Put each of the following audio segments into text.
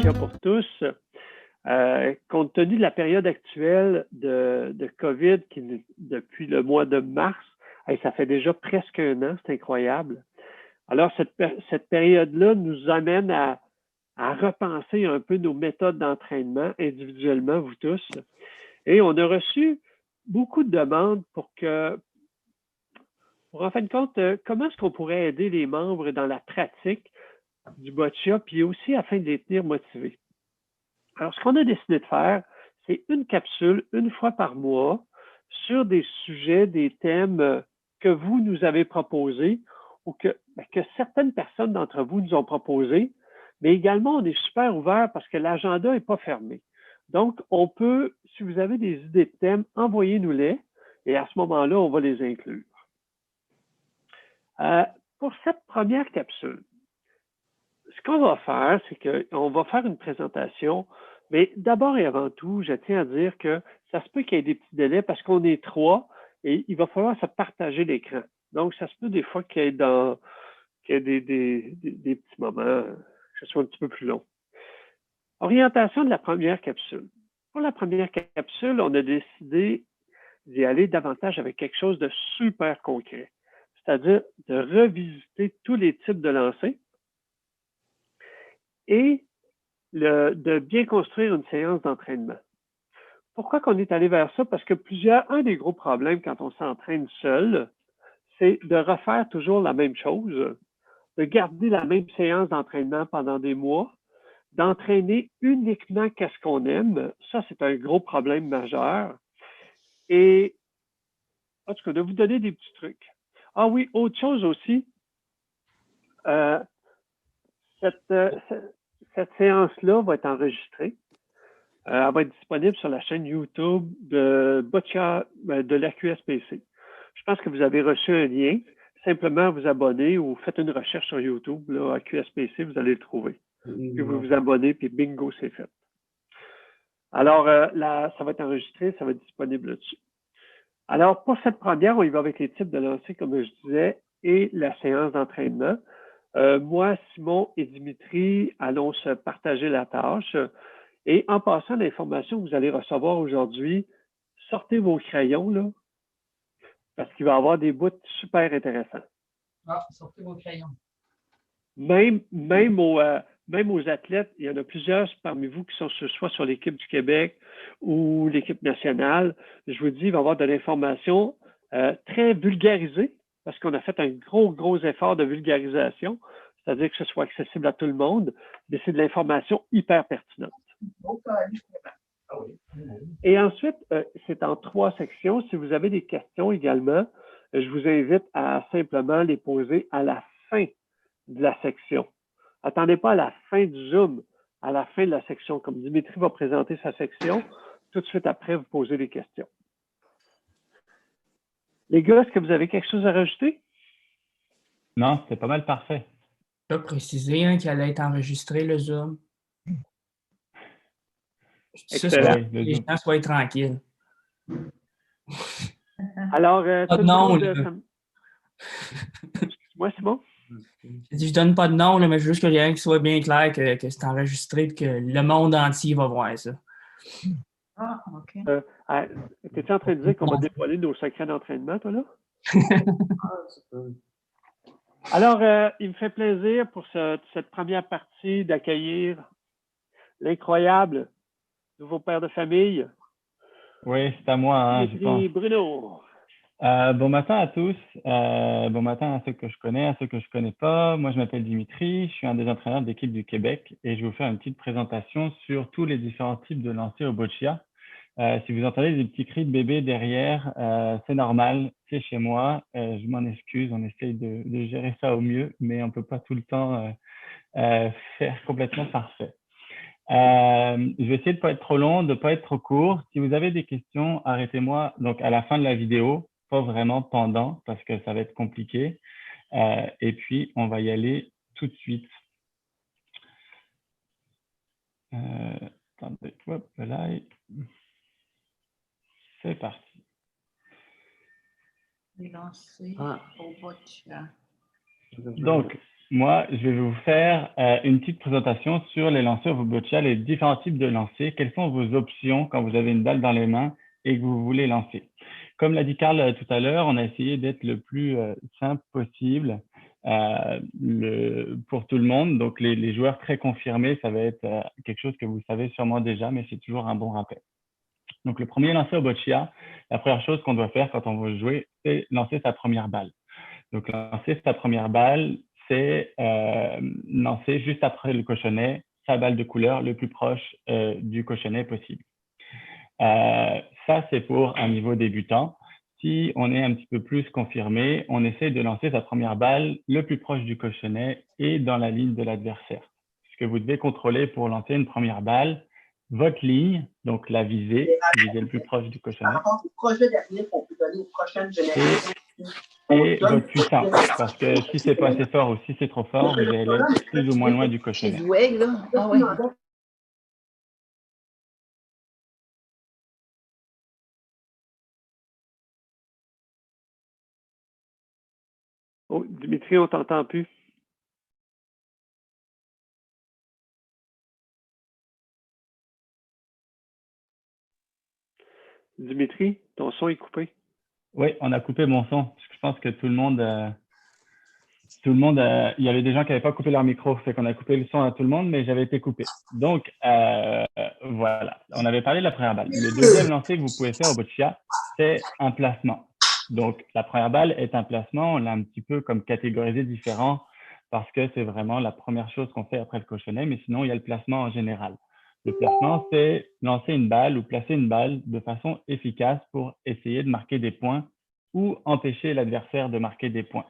Boccia pour tous. Compte tenu de la période actuelle de COVID depuis le mois de mars, ça fait déjà presque un an, c'est incroyable. Alors, cette période-là nous amène à repenser un peu nos méthodes d'entraînement individuellement, vous tous. Et on a reçu beaucoup de demandes pour en fin de compte, comment est-ce qu'on pourrait aider les membres dans la pratique du boccia, puis aussi afin de les tenir motivés. Alors, ce qu'on a décidé de faire, c'est une capsule, une fois par mois, sur des sujets, des thèmes que vous nous avez proposés ou que certaines personnes d'entre vous nous ont proposés, mais également, on est super ouvert parce que l'agenda n'est pas fermé. Donc, on peut, si vous avez des idées de thèmes, envoyez-nous-les et à ce moment-là, on va les inclure. Pour cette première capsule, ce qu'on va faire, c'est qu'on va faire une présentation, mais d'abord et avant tout, je tiens à dire que ça se peut qu'il y ait des petits délais parce qu'on est 3 et il va falloir se partager l'écran. Donc, ça se peut des fois qu'il y ait, des petits moments que ce soit un petit peu plus long. Orientation de la première capsule. Pour la première capsule, on a décidé d'y aller davantage avec quelque chose de super concret, c'est-à-dire de revisiter tous les types de lancers et de bien construire une séance d'entraînement. Pourquoi qu'on est allé vers ça? Parce que un des gros problèmes quand on s'entraîne seul, c'est de refaire toujours la même chose, de garder la même séance d'entraînement pendant des mois, d'entraîner uniquement qu'est-ce qu'on aime. Ça, c'est un gros problème majeur. Et, en tout cas, de vous donner des petits trucs. Ah oui, autre chose aussi, cette séance-là va être enregistrée. Elle va être disponible sur la chaîne YouTube de Boccia de l'AQSPC. Je pense que vous avez reçu un lien. Simplement vous abonner ou faites une recherche sur YouTube, là, AQSPC, vous allez le trouver. Puis vous vous abonnez, puis bingo, c'est fait. Alors, là, ça va être enregistré, ça va être disponible là-dessus. Alors, pour cette première, on y va avec les types de lancers, comme je disais, et la séance d'entraînement. Moi, Simon et Dimitri allons se partager la tâche. Et en passant l'information que vous allez recevoir aujourd'hui, sortez vos crayons, là, parce qu'il va y avoir des bouts super intéressants. Ah, sortez vos crayons. Même aux athlètes, il y en a plusieurs parmi vous qui sont soit sur l'équipe du Québec ou l'équipe nationale. Je vous dis, il va y avoir de l'information très vulgarisée, parce qu'on a fait un gros effort de vulgarisation, c'est-à-dire que ce soit accessible à tout le monde, mais c'est de l'information hyper pertinente. Et ensuite, c'est en 3 sections. Si vous avez des questions également, je vous invite à simplement les poser à la fin de la section. Attendez pas à la fin du Zoom, à la fin de la section. Comme Dimitri va présenter sa section, tout de suite après, vous posez des questions. Les gars, est-ce que vous avez quelque chose à rajouter? Non, c'est pas mal parfait. Tu as précisé hein, qu'elle allait être enregistrée, le Zoom. Excellent. Que les gens soient tranquilles. Alors, pas de nom, Moi, Simon? Je donne pas de nom, là, mais juste qu'il y ait un qui soit bien clair que c'est enregistré et que le monde entier va voir ça. Ah, OK. T'es-tu en train de dire qu'on va dévoiler nos secrets d'entraînement, toi, là? Alors, il me fait plaisir pour cette première partie d'accueillir l'incroyable nouveau père de famille. Oui, c'est à moi, hein, je pense. Bruno. Bon matin à tous. Bon matin à ceux que je connais, à ceux que je connais pas. Moi, je m'appelle Dimitri, je suis un des entraîneurs d'équipe du Québec et je vais vous faire une petite présentation sur tous les différents types de lancers au boccia. Si vous entendez des petits cris de bébé derrière, c'est normal, c'est chez moi. Je m'en excuse, on essaye de gérer ça au mieux, mais on peut pas tout le temps faire complètement parfait. Je vais essayer de pas être trop long, de pas être trop court. Si vous avez des questions, arrêtez-moi donc à la fin de la vidéo, pas vraiment pendant parce que ça va être compliqué. Et puis, on va y aller tout de suite. Attendez, hop, là, c'est parti. Les lancers au boccia. Donc, Moi, je vais vous faire une petite présentation sur les lancers au boccia, les différents types de lancers. Quelles sont vos options quand vous avez une balle dans les mains et que vous voulez lancer? Comme l'a dit Karl tout à l'heure, on a essayé d'être le plus simple possible pour tout le monde. Donc, les joueurs très confirmés, ça va être quelque chose que vous savez sûrement déjà, mais c'est toujours un bon rappel. Donc, le premier lancer au boccia, la première chose qu'on doit faire quand on veut jouer, c'est lancer sa première balle. Donc, lancer sa première balle, c'est lancer juste après le cochonnet sa balle de couleur le plus proche du cochonnet possible. Ça, c'est pour un niveau débutant. Si on est un petit peu plus confirmé, on essaie de lancer sa première balle le plus proche du cochonnet et dans la ligne de l'adversaire. Ce que vous devez contrôler pour lancer une première balle, votre ligne, donc la visée, viser le plus proche du cochonnet. Et votre puissance, parce que si c'est pas assez fort ou si c'est trop fort, vous allez être plus ou moins loin du cochonnet. Oh, Dimitri, on t'entend plus. Dimitri, ton son est coupé. Oui, on a coupé mon son, parce que je pense que tout le monde, il y avait des gens qui n'avaient pas coupé leur micro, fait qu'on a coupé le son à tout le monde, mais j'avais été coupé. Donc, voilà, on avait parlé de la première balle. Le deuxième lancer que vous pouvez faire au boccia, c'est un placement. Donc, la première balle est un placement, on l'a un petit peu comme catégorisé différent, parce que c'est vraiment la première chose qu'on fait après le cochonnet, mais sinon, il y a le placement en général. Le placement, c'est lancer une balle ou placer une balle de façon efficace pour essayer de marquer des points ou empêcher l'adversaire de marquer des points.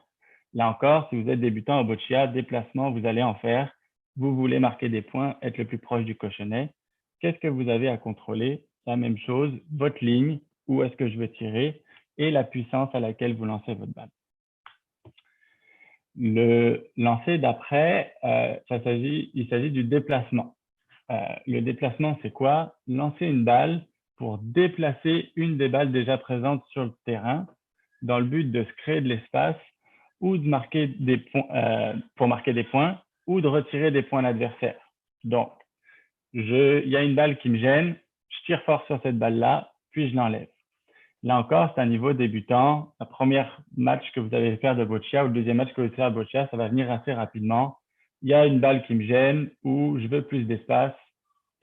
Là encore, si vous êtes débutant au boccia, déplacement, vous allez en faire. Vous voulez marquer des points, être le plus proche du cochonnet. Qu'est-ce que vous avez à contrôler? La même chose, votre ligne, où est-ce que je veux tirer, et la puissance à laquelle vous lancez votre balle. Le lancer d'après, il s'agit du déplacement. Le déplacement, c'est quoi? Lancer une balle pour déplacer une des balles déjà présentes sur le terrain dans le but de se créer de l'espace ou de marquer des points, pour marquer des points ou de retirer des points à l'adversaire. Donc, il y a une balle qui me gêne, je tire fort sur cette balle-là, puis je l'enlève. Là encore, c'est un niveau débutant. Le premier match que vous allez faire de boccia ou le deuxième match que vous allez faire de boccia, ça va venir assez rapidement. Il y a une balle qui me gêne ou je veux plus d'espace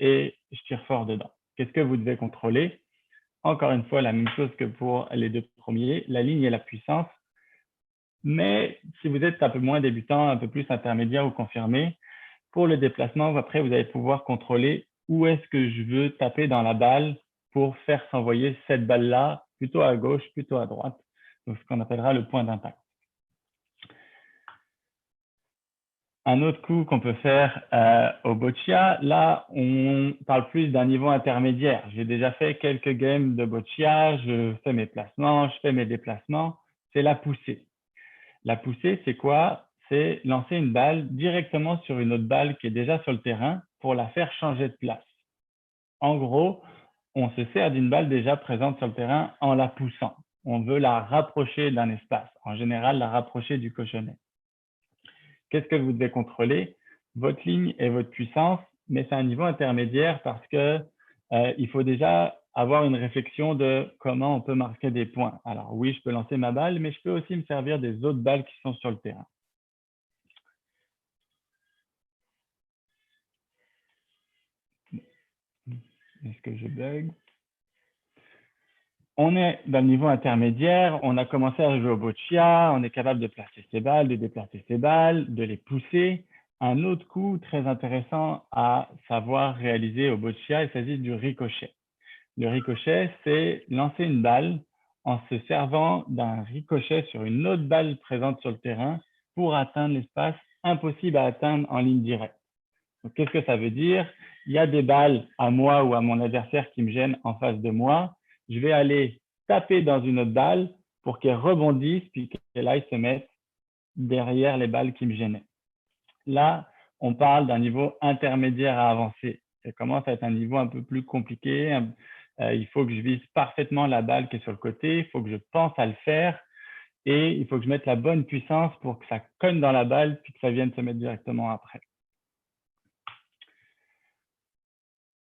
et je tire fort dedans. Qu'est-ce que vous devez contrôler? Encore une fois, la même chose que pour les deux premiers, la ligne et la puissance. Mais si vous êtes un peu moins débutant, un peu plus intermédiaire ou confirmé, pour le déplacement, après, vous allez pouvoir contrôler où est-ce que je veux taper dans la balle pour faire s'envoyer cette balle-là, plutôt à gauche, plutôt à droite. Donc, ce qu'on appellera le point d'impact. Un autre coup qu'on peut faire au boccia, là, on parle plus d'un niveau intermédiaire. J'ai déjà fait quelques games de boccia, je fais mes placements, je fais mes déplacements. C'est la poussée. La poussée, c'est quoi? C'est lancer une balle directement sur une autre balle qui est déjà sur le terrain pour la faire changer de place. En gros, on se sert d'une balle déjà présente sur le terrain en la poussant. On veut la rapprocher d'un espace, en général la rapprocher du cochonnet. Qu'est-ce que vous devez contrôler? Votre ligne et votre puissance, mais c'est un niveau intermédiaire parce que il faut déjà avoir une réflexion de comment on peut marquer des points. Alors oui, je peux lancer ma balle, mais je peux aussi me servir des autres balles qui sont sur le terrain. Est-ce que je bug? On est dans le niveau intermédiaire, on a commencé à jouer au boccia, on est capable de placer ses balles, de déplacer ses balles, de les pousser. Un autre coup très intéressant à savoir réaliser au boccia, il s'agit du ricochet. Le ricochet, c'est lancer une balle en se servant d'un ricochet sur une autre balle présente sur le terrain pour atteindre l'espace impossible à atteindre en ligne directe. Donc, qu'est-ce que ça veut dire? Il y a des balles à moi ou à mon adversaire qui me gênent en face de moi. Je vais aller taper dans une autre balle pour qu'elle rebondisse puis qu'elle aille se mettre derrière les balles qui me gênaient. Là, on parle d'un niveau intermédiaire à avancer. Ça commence à être un niveau un peu plus compliqué. Il faut que je vise parfaitement la balle qui est sur le côté. Il faut que je pense à le faire. et il faut que je mette la bonne puissance pour que ça cogne dans la balle puis que ça vienne se mettre directement après.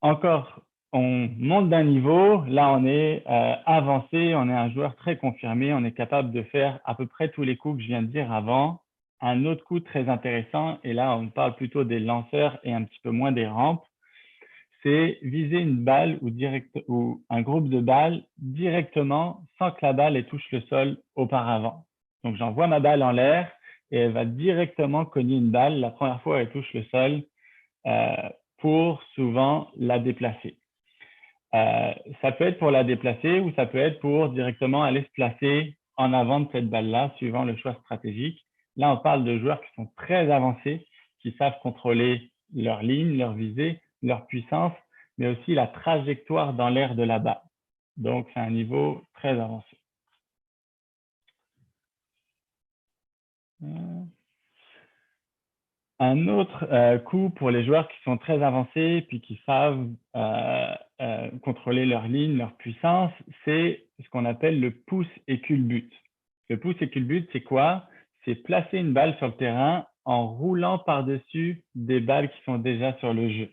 Encore, on monte d'un niveau. Là, on est avancé, on est un joueur très confirmé, on est capable de faire à peu près tous les coups que je viens de dire avant. Un autre coup très intéressant, et là, on parle plutôt des lanceurs et un petit peu moins des rampes, c'est viser une balle ou un groupe de balles directement sans que la balle ait touche le sol auparavant. Donc, j'envoie ma balle en l'air et elle va directement cogner une balle. La première fois, elle touche le sol pour souvent la déplacer. Ça peut être pour la déplacer ou ça peut être pour directement aller se placer en avant de cette balle-là, suivant le choix stratégique. Là, on parle de joueurs qui sont très avancés, qui savent contrôler leur ligne, leur visée, leur puissance, mais aussi la trajectoire dans l'air de la balle. Donc, c'est un niveau très avancé. Un autre coup pour les joueurs qui sont très avancés puis qui savent contrôler leur ligne, leur puissance, c'est ce qu'on appelle le pouce et culbute. Le pouce et culbute, c'est quoi? C'est placer une balle sur le terrain en roulant par-dessus des balles qui sont déjà sur le jeu.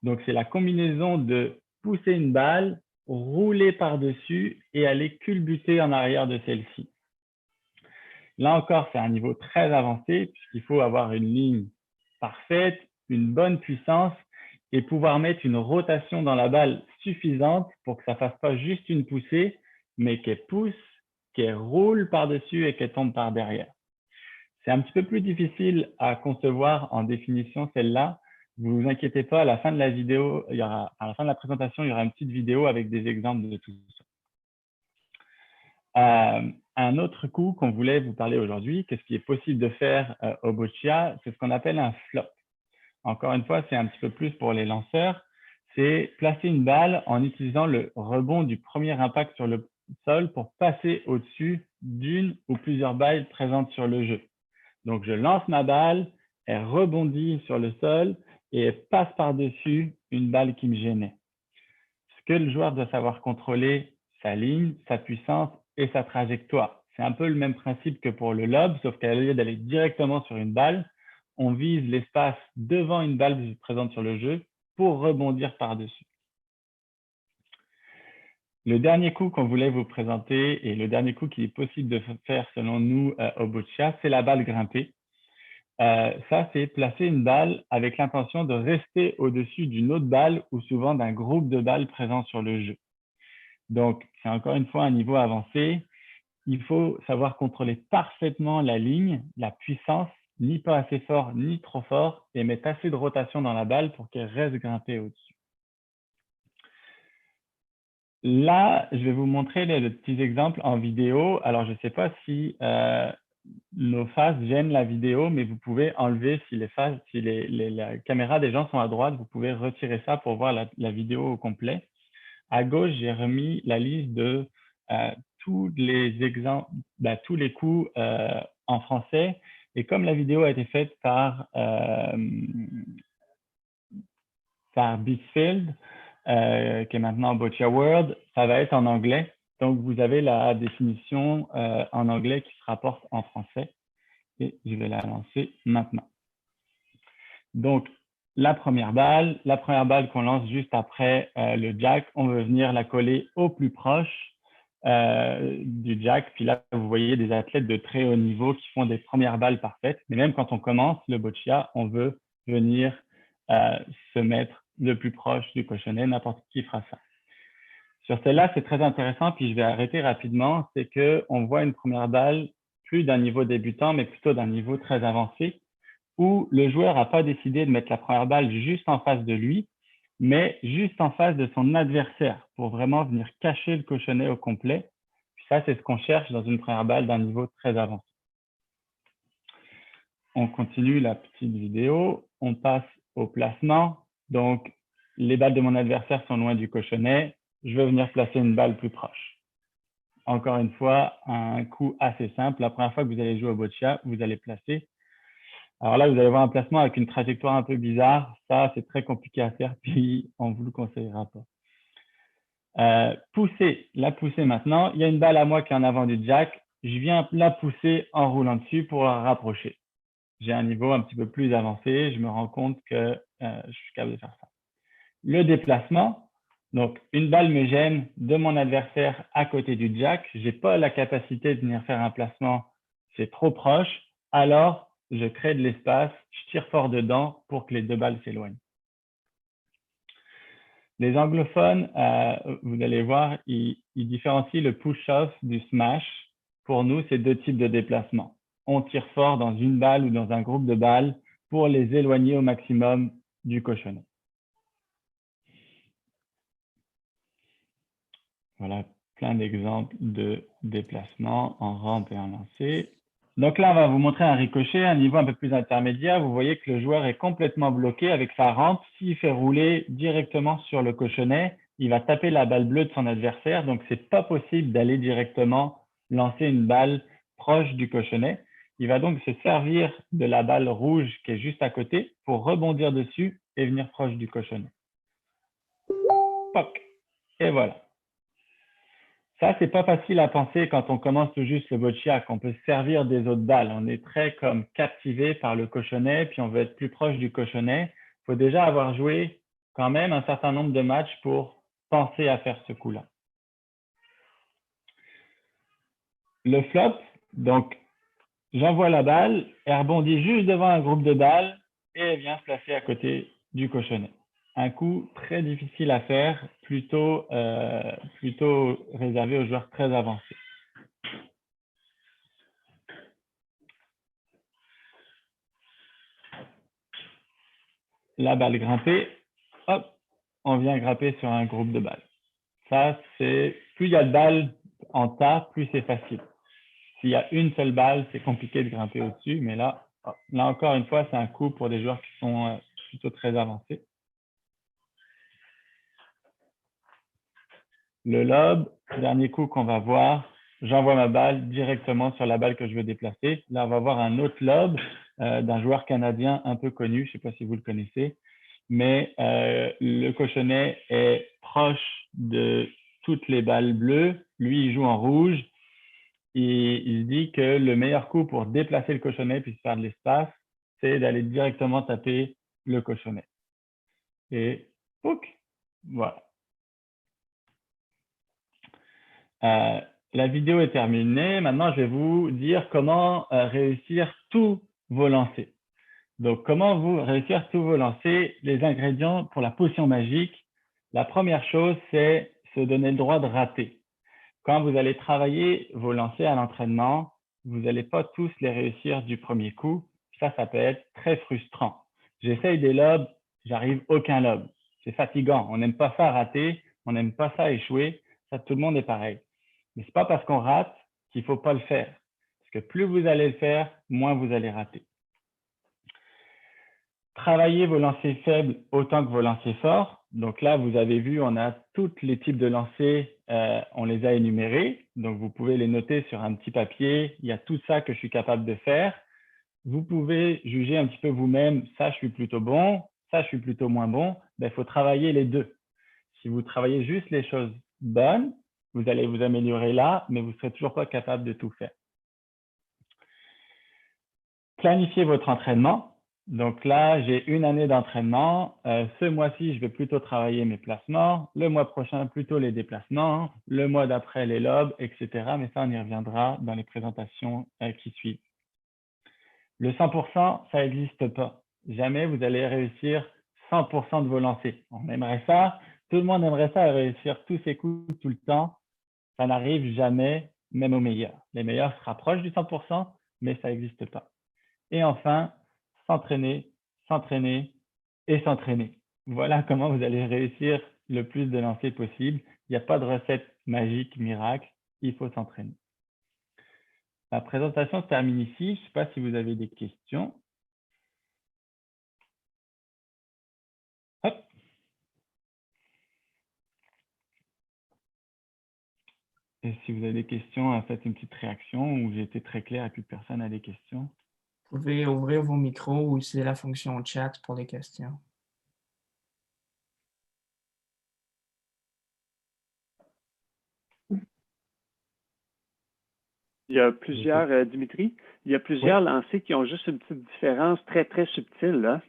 Donc, c'est la combinaison de pousser une balle, rouler par-dessus et aller culbuter en arrière de celle-ci. Là encore, c'est un niveau très avancé puisqu'il faut avoir une ligne parfaite, une bonne puissance et pouvoir mettre une rotation dans la balle suffisante pour que ça ne fasse pas juste une poussée, mais qu'elle pousse, qu'elle roule par-dessus et qu'elle tombe par derrière. C'est un petit peu plus difficile à concevoir en définition celle-là. Vous vous inquiétez pas, à la fin de la vidéo, à la fin de la présentation, il y aura une petite vidéo avec des exemples de tout ça. Un autre coup qu'on voulait vous parler aujourd'hui, qu'est-ce qui est possible de faire au boccia, c'est ce qu'on appelle un flop. Encore une fois, c'est un petit peu plus pour les lanceurs. C'est placer une balle en utilisant le rebond du premier impact sur le sol pour passer au-dessus d'une ou plusieurs balles présentes sur le jeu. Donc, je lance ma balle, elle rebondit sur le sol et elle passe par-dessus une balle qui me gênait. Ce que le joueur doit savoir contrôler, sa ligne, sa puissance et sa trajectoire. C'est un peu le même principe que pour le lob, sauf qu'au lieu d'aller directement sur une balle, on vise l'espace devant une balle présente sur le jeu pour rebondir par-dessus. Le dernier coup qu'on voulait vous présenter et le dernier coup qui est possible de faire selon nous au boccia, c'est la balle grimpée. Ça, c'est placer une balle avec l'intention de rester au-dessus d'une autre balle ou souvent d'un groupe de balles présents sur le jeu. Donc, c'est encore une fois un niveau avancé. Il faut savoir contrôler parfaitement la ligne, la puissance, ni pas assez fort, ni trop fort, et mettre assez de rotation dans la balle pour qu'elle reste grimpée au-dessus. Là, je vais vous montrer les petits exemples en vidéo. Alors, je ne sais pas si nos faces gênent la vidéo, mais vous pouvez enlever si la caméra des gens sont à droite, vous pouvez retirer ça pour voir la vidéo au complet. À gauche, j'ai remis la liste de tous les exemples, tous les coups en français. Et comme la vidéo a été faite par Beachfield, qui est maintenant Boccia World, ça va être en anglais. Donc, vous avez la définition en anglais qui se rapporte en français. Et je vais la lancer maintenant. Donc, la première balle qu'on lance juste après le jack, on veut venir la coller au plus proche du jack. Puis là, vous voyez des athlètes de très haut niveau qui font des premières balles parfaites. Mais même quand on commence le boccia, on veut venir se mettre le plus proche du cochonnet. N'importe qui fera ça. Sur celle-là, c'est très intéressant, puis je vais arrêter rapidement. C'est qu'on voit une première balle plus d'un niveau débutant, mais plutôt d'un niveau très avancé, où le joueur n'a pas décidé de mettre la première balle juste en face de lui, mais juste en face de son adversaire pour vraiment venir cacher le cochonnet au complet. Puis ça, c'est ce qu'on cherche dans une première balle d'un niveau très avancé. On continue la petite vidéo. On passe au placement. Donc, les balles de mon adversaire sont loin du cochonnet. Je vais venir placer une balle plus proche. Encore une fois, un coup assez simple. La première fois que vous allez jouer au boccia, vous allez placer. Alors là, vous allez voir un placement avec une trajectoire un peu bizarre. Ça, c'est très compliqué à faire, puis on ne vous le conseillera pas. La pousser maintenant. Il y a une balle à moi qui est en avant du jack. je viens la pousser en roulant dessus pour la rapprocher. J'ai un niveau un petit peu plus avancé, je me rends compte que je suis capable de faire ça. Le déplacement, donc une balle me gêne de mon adversaire à côté du jack, je n'ai pas la capacité de venir faire un placement, c'est trop proche, alors je crée de l'espace, je tire fort dedans pour que les deux balles s'éloignent. Les anglophones, vous allez voir, ils différencient le push-off du smash. Pour nous, c'est deux types de déplacement. On tire fort dans une balle ou dans un groupe de balles pour les éloigner au maximum du cochonnet. Voilà plein d'exemples de déplacement en rampe et en lancer. Donc là, on va vous montrer un ricochet, un niveau un peu plus intermédiaire. Vous voyez que le joueur est complètement bloqué avec sa rampe. S'il fait rouler directement sur le cochonnet, il va taper la balle bleue de son adversaire. Donc, ce n'est pas possible d'aller directement lancer une balle proche du cochonnet. Il va donc se servir de la balle rouge qui est juste à côté pour rebondir dessus et venir proche du cochonnet. Poc! Et voilà. Ça, c'est pas facile à penser quand on commence tout juste le boccia, qu'on peut se servir des autres balles. On est très comme captivé par le cochonnet, puis on veut être plus proche du cochonnet. Il faut déjà avoir joué quand même un certain nombre de matchs pour penser à faire ce coup-là. Le flop, donc j'envoie la balle, elle rebondit juste devant un groupe de balles et elle vient se placer à côté du cochonnet. Un coup très difficile à faire, plutôt réservé aux joueurs très avancés. La balle grimpée, hop, on vient grimper sur un groupe de balles. Ça, c'est plus il y a de balles en tas, plus c'est facile. S'il y a une seule balle, c'est compliqué de grimper au-dessus, mais là encore une fois, c'est un coup pour des joueurs qui sont plutôt très avancés. Le lob, dernier coup qu'on va voir, j'envoie ma balle directement sur la balle que je veux déplacer. Là, on va voir un autre lob d'un joueur canadien un peu connu, je ne sais pas si vous le connaissez, mais le cochonnet est proche de toutes les balles bleues. Lui, il joue en rouge. Et il se dit que le meilleur coup pour déplacer le cochonnet puis faire de l'espace, c'est d'aller directement taper le cochonnet. Et pouc, voilà. La vidéo est terminée. Maintenant, je vais vous dire comment réussir tous vos lancers. Donc, comment vous réussir tous vos lancers? Les ingrédients pour la potion magique. La première chose, c'est se donner le droit de rater. Quand vous allez travailler vos lancers à l'entraînement, vous n'allez pas tous les réussir du premier coup. Ça peut être très frustrant. J'essaye des lobes, j'arrive aucun lobe. C'est fatigant. On n'aime pas ça rater, on n'aime pas ça échouer. Ça, tout le monde est pareil. Mais ce n'est pas parce qu'on rate qu'il ne faut pas le faire. Parce que plus vous allez le faire, moins vous allez rater. Travaillez vos lancers faibles autant que vos lancers forts. Donc là, vous avez vu, on a tous les types de lancers, on les a énumérés. Donc, vous pouvez les noter sur un petit papier. Il y a tout ça que je suis capable de faire. Vous pouvez juger un petit peu vous-même, ça, je suis plutôt bon, ça, je suis plutôt moins bon. Il faut travailler les deux. Si vous travaillez juste les choses bonnes, vous allez vous améliorer là, mais vous ne serez toujours pas capable de tout faire. Planifiez votre entraînement. Donc là, j'ai une année d'entraînement. Ce mois-ci, je vais plutôt travailler mes placements. Le mois prochain, plutôt les déplacements. Le mois d'après, les lobes, etc. Mais ça, on y reviendra dans les présentations qui suivent. Le 100%, ça n'existe pas. Jamais vous allez réussir 100% de vos lancers. On aimerait ça. Tout le monde aimerait ça, réussir tous ses coups tout le temps. Ça n'arrive jamais, même aux meilleurs. Les meilleurs se rapprochent du 100%, mais ça n'existe pas. Et enfin, s'entraîner, s'entraîner et s'entraîner. Voilà comment vous allez réussir le plus de lancers possible. Il n'y a pas de recette magique, miracle. Il faut s'entraîner. La présentation se termine ici. Je ne sais pas si vous avez des questions. Hop. Et si vous avez des questions, faites une petite réaction ou j'ai été très clair et plus personne n'a des questions. Vous pouvez ouvrir vos micros ou utiliser la fonction chat pour les questions. Il y a plusieurs, Dimitri, il y a plusieurs lancers qui ont juste une petite différence très, très subtile, là.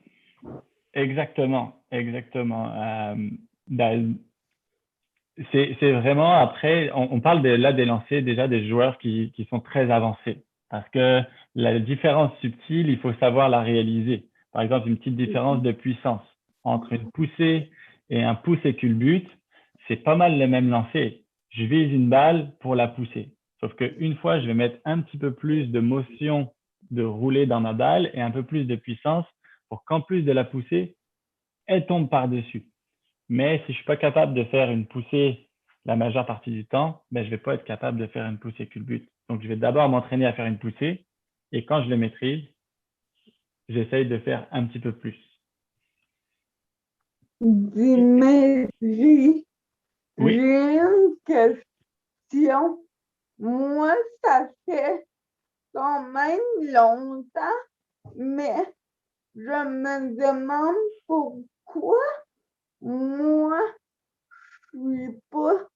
Exactement, exactement. Ben, c'est vraiment après, on parle là des lancers déjà des joueurs qui sont très avancés. Parce que la différence subtile, il faut savoir la réaliser. Par exemple, une petite différence de puissance entre une poussée et un pouce et culbute, c'est pas mal le même lancer. Je vise une balle pour la pousser. Sauf qu'une fois, je vais mettre un petit peu plus de motion de rouler dans ma balle et un peu plus de puissance pour qu'en plus de la pousser, elle tombe par-dessus. Mais si je suis pas capable de faire une poussée la majeure partie du temps, ben, je vais pas être capable de faire une poussée culbute. Donc, je vais d'abord m'entraîner à faire une poussée et quand je le maîtrise, j'essaye de faire un petit peu plus. Dimitri, Oui. j'ai une question. Moi, ça fait quand même longtemps, mais je me demande pourquoi moi, je suis pas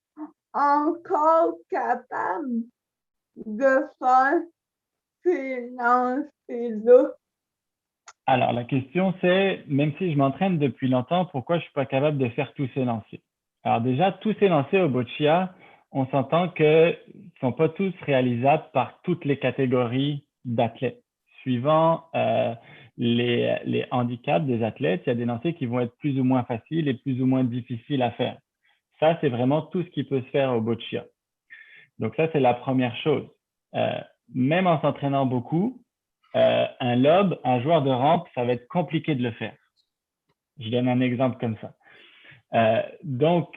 encore capable de faire ces lancers-là. Alors, la question, c'est, même si je m'entraîne depuis longtemps, pourquoi je suis pas capable de faire tous ces lancers? Alors déjà, tous ces lancers au boccia, on s'entend qu'ils ne sont pas tous réalisables par toutes les catégories d'athlètes. Suivant les handicaps des athlètes, il y a des lancers qui vont être plus ou moins faciles et plus ou moins difficiles à faire. Ça, c'est vraiment tout ce qui peut se faire au boccia. Donc ça, c'est la première chose. Même en s'entraînant beaucoup, un lob, un joueur de rampe, ça va être compliqué de le faire. Je donne un exemple comme ça. Donc,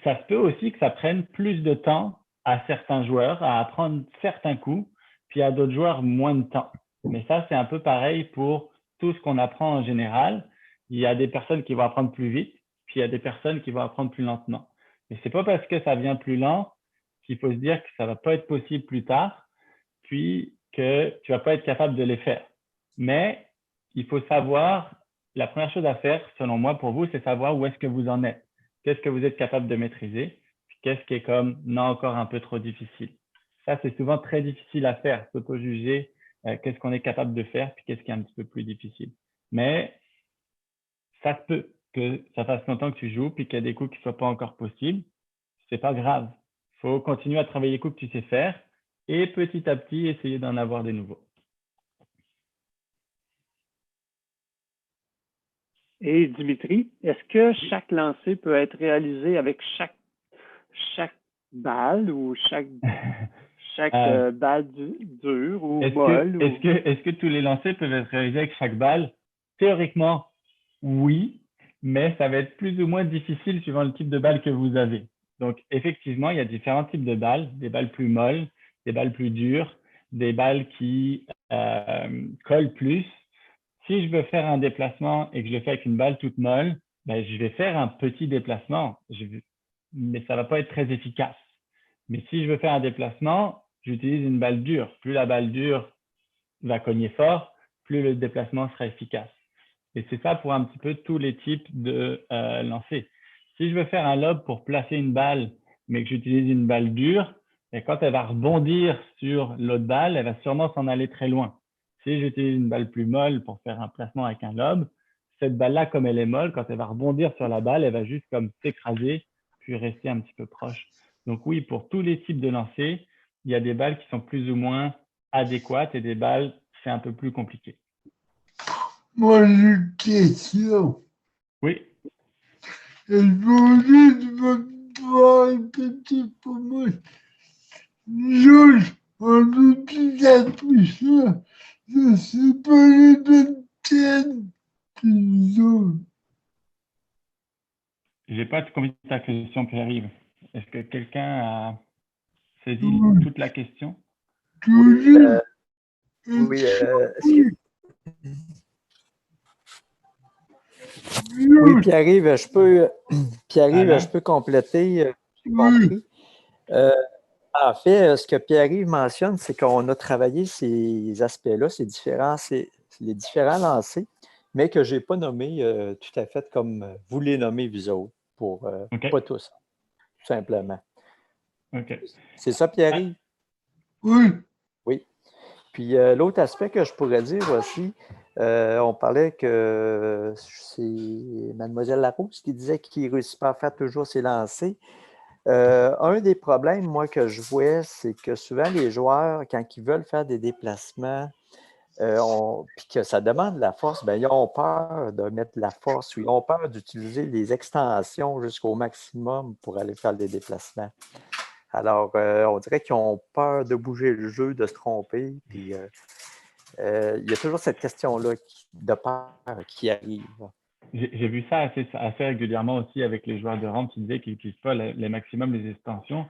ça se peut aussi que ça prenne plus de temps à certains joueurs à apprendre certains coups, puis à d'autres joueurs moins de temps. Mais ça, c'est un peu pareil pour tout ce qu'on apprend en général. Il y a des personnes qui vont apprendre plus vite, puis il y a des personnes qui vont apprendre plus lentement. Mais c'est pas parce que ça vient plus lent qu'il faut se dire que ça va pas être possible plus tard, puis que tu vas pas être capable de les faire. Mais il faut savoir, la première chose à faire, selon moi, pour vous, c'est savoir où est-ce que vous en êtes. Qu'est-ce que vous êtes capable de maîtriser, puis qu'est-ce qui est comme non encore un peu trop difficile. Ça, c'est souvent très difficile à faire, s'auto-juger qu'est-ce qu'on est capable de faire, puis qu'est-ce qui est un petit peu plus difficile. Mais ça se peut que ça fasse longtemps que tu joues, puis qu'il y a des coups qui ne soient pas encore possibles. C'est pas grave. Il faut continuer à travailler les coups que tu sais faire et petit à petit essayer d'en avoir des nouveaux. Et Dimitri, est-ce que chaque lancer peut être réalisé avec chaque balle ou chaque balle dure ou molle? Est-ce que tous les lancers peuvent être réalisés avec chaque balle? Théoriquement, oui, mais ça va être plus ou moins difficile suivant le type de balle que vous avez. Donc, effectivement, il y a différents types de balles, des balles plus molles, des balles plus dures, des balles qui collent plus. Si je veux faire un déplacement et que je le fais avec une balle toute molle, ben, je vais faire un petit déplacement, mais ça ne va pas être très efficace. Mais si je veux faire un déplacement, j'utilise une balle dure. Plus la balle dure va cogner fort, plus le déplacement sera efficace. Et c'est ça pour un petit peu tous les types de lancers. Si je veux faire un lob pour placer une balle, mais que j'utilise une balle dure, et quand elle va rebondir sur l'autre balle, elle va sûrement s'en aller très loin. Si j'utilise une balle plus molle pour faire un placement avec un lob, cette balle-là, comme elle est molle, quand elle va rebondir sur la balle, elle va juste comme s'écraser, puis rester un petit peu proche. Donc oui, pour tous les types de lancers, il y a des balles qui sont plus ou moins adéquates et des balles, c'est un peu plus compliqué. Moi, j'ai une question. Oui. Et je voulais pouvoir répéter pour moi. Georges, en utilisant ça, je sais pas les mêmes tiennes qu'ils ont. J'ai pas compris ta question, Pierre-Yves. Est-ce que quelqu'un a saisi toute la question? Oui, Oui, Pierre-Yves, je peux compléter, j'ai compris. En fait, ce que Pierre-Yves mentionne, c'est qu'on a travaillé ces aspects-là, les différents lancers, mais que je n'ai pas nommé tout à fait comme vous les nommez, vous autres, pour pas tous, tout simplement. OK. C'est ça, Pierre-Yves? Oui, Oui. Puis l'autre aspect que je pourrais dire aussi, on parlait que c'est Mademoiselle Larousse qui disait qu'il ne réussit pas à faire toujours ses lancers. Un des problèmes, moi, que je vois, c'est que souvent les joueurs, quand ils veulent faire des déplacements, puis que ça demande de la force, bien, ils ont peur de mettre de la force ou ils ont peur d'utiliser les extensions jusqu'au maximum pour aller faire des déplacements. Alors, on dirait qu'ils ont peur de bouger le jeu, de se tromper. Puis, il y a toujours cette question-là de peur qui arrive. J'ai vu ça assez régulièrement aussi avec les joueurs de rampe qui disaient qu'ils n'utilisent pas les maximum les extensions.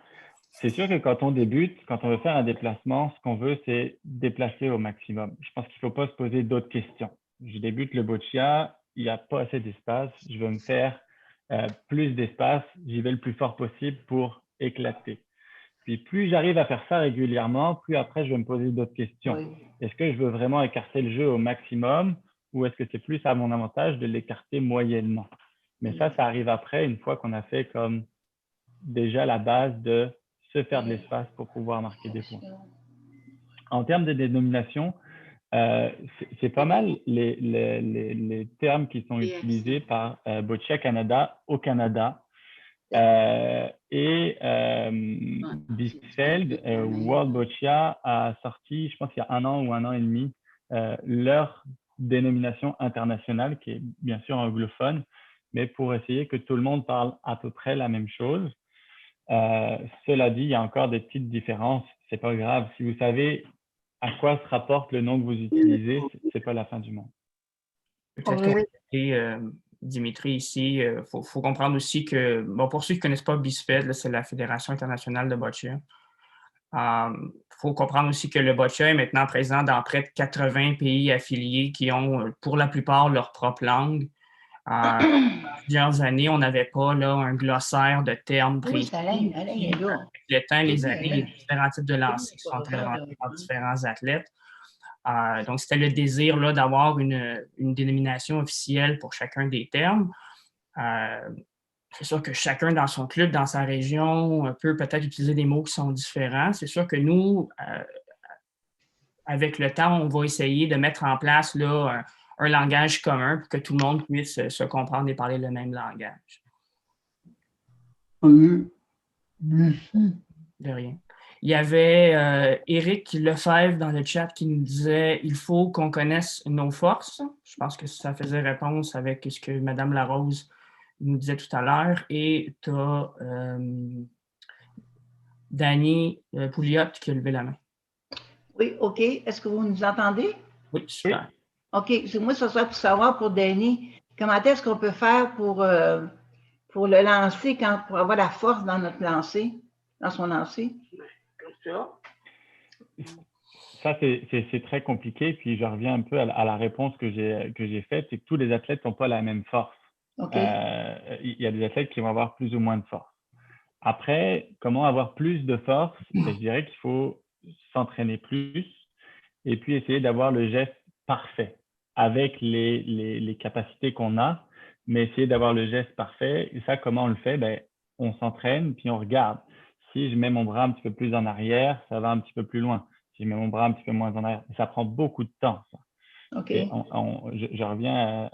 C'est sûr que quand on débute, quand on veut faire un déplacement, ce qu'on veut, c'est déplacer au maximum. Je pense qu'il ne faut pas se poser d'autres questions. Je débute le boccia, il n'y a pas assez d'espace, je veux me faire plus d'espace, j'y vais le plus fort possible pour éclater. Puis plus j'arrive à faire ça régulièrement, plus après, je vais me poser d'autres questions. Oui. Est-ce que je veux vraiment écarter le jeu au maximum ou est-ce que c'est plus à mon avantage de l'écarter moyennement? Mais ça arrive après, une fois qu'on a fait comme déjà la base de se faire de l'espace pour pouvoir marquer des points. En termes de dénomination, c'est pas mal les termes qui sont utilisés par Boccia Canada au Canada. Bisfeld, World Boccia a sorti, je pense qu'il y a 1 an ou 1 an et demi, leur dénomination internationale, qui est bien sûr anglophone, mais pour essayer que tout le monde parle à peu près la même chose. Cela dit, il y a encore des petites différences. C'est pas grave. Si vous savez à quoi se rapporte le nom que vous utilisez, c'est pas la fin du monde. Peut-être compléter, Dimitri, ici, il faut comprendre aussi que, bon, pour ceux qui ne connaissent pas BISFED, c'est la Fédération internationale de boccia. Faut comprendre aussi que le boccia est maintenant présent dans près de 80 pays affiliés qui ont, pour la plupart, leur propre langue. Plusieurs années, on n'avait pas là, un glossaire de termes précis. Alain est là. Avec le temps, les années, il y a différents types de lancers qui sont inventés par différents athlètes. Donc, c'était le désir là, d'avoir une dénomination officielle pour chacun des termes. C'est sûr que chacun dans son club, dans sa région, peut peut-être utiliser des mots qui sont différents. C'est sûr que nous, avec le temps, on va essayer de mettre en place là, un langage commun pour que tout le monde puisse se comprendre et parler le même langage. merci. De rien. Il y avait Éric Lefebvre dans le chat qui nous disait « Il faut qu'on connaisse nos forces ». Je pense que ça faisait réponse avec ce que Mme Larose nous disait tout à l'heure. Et tu as Danny Pouliot qui a levé la main. Oui, OK. Est-ce que vous nous entendez? Oui, super. OK. Moi, ce serait pour savoir pour Danny, comment est-ce qu'on peut faire pour le lancer, pour avoir la force dans notre lancer, dans son lancer? Ça, c'est très compliqué. Puis, je reviens un peu à la réponse que j'ai faite, c'est que tous les athlètes n'ont pas la même force. Okay. Il y a des athlètes qui vont avoir plus ou moins de force. Après, comment avoir plus de force? Je dirais qu'il faut s'entraîner plus et puis essayer d'avoir le geste parfait avec les capacités qu'on a, mais essayer d'avoir le geste parfait. Et ça, comment on le fait? Ben, on s'entraîne puis on regarde. Si je mets mon bras un petit peu plus en arrière, ça va un petit peu plus loin. Si je mets mon bras un petit peu moins en arrière, ça prend beaucoup de temps. Ça. Okay. Je reviens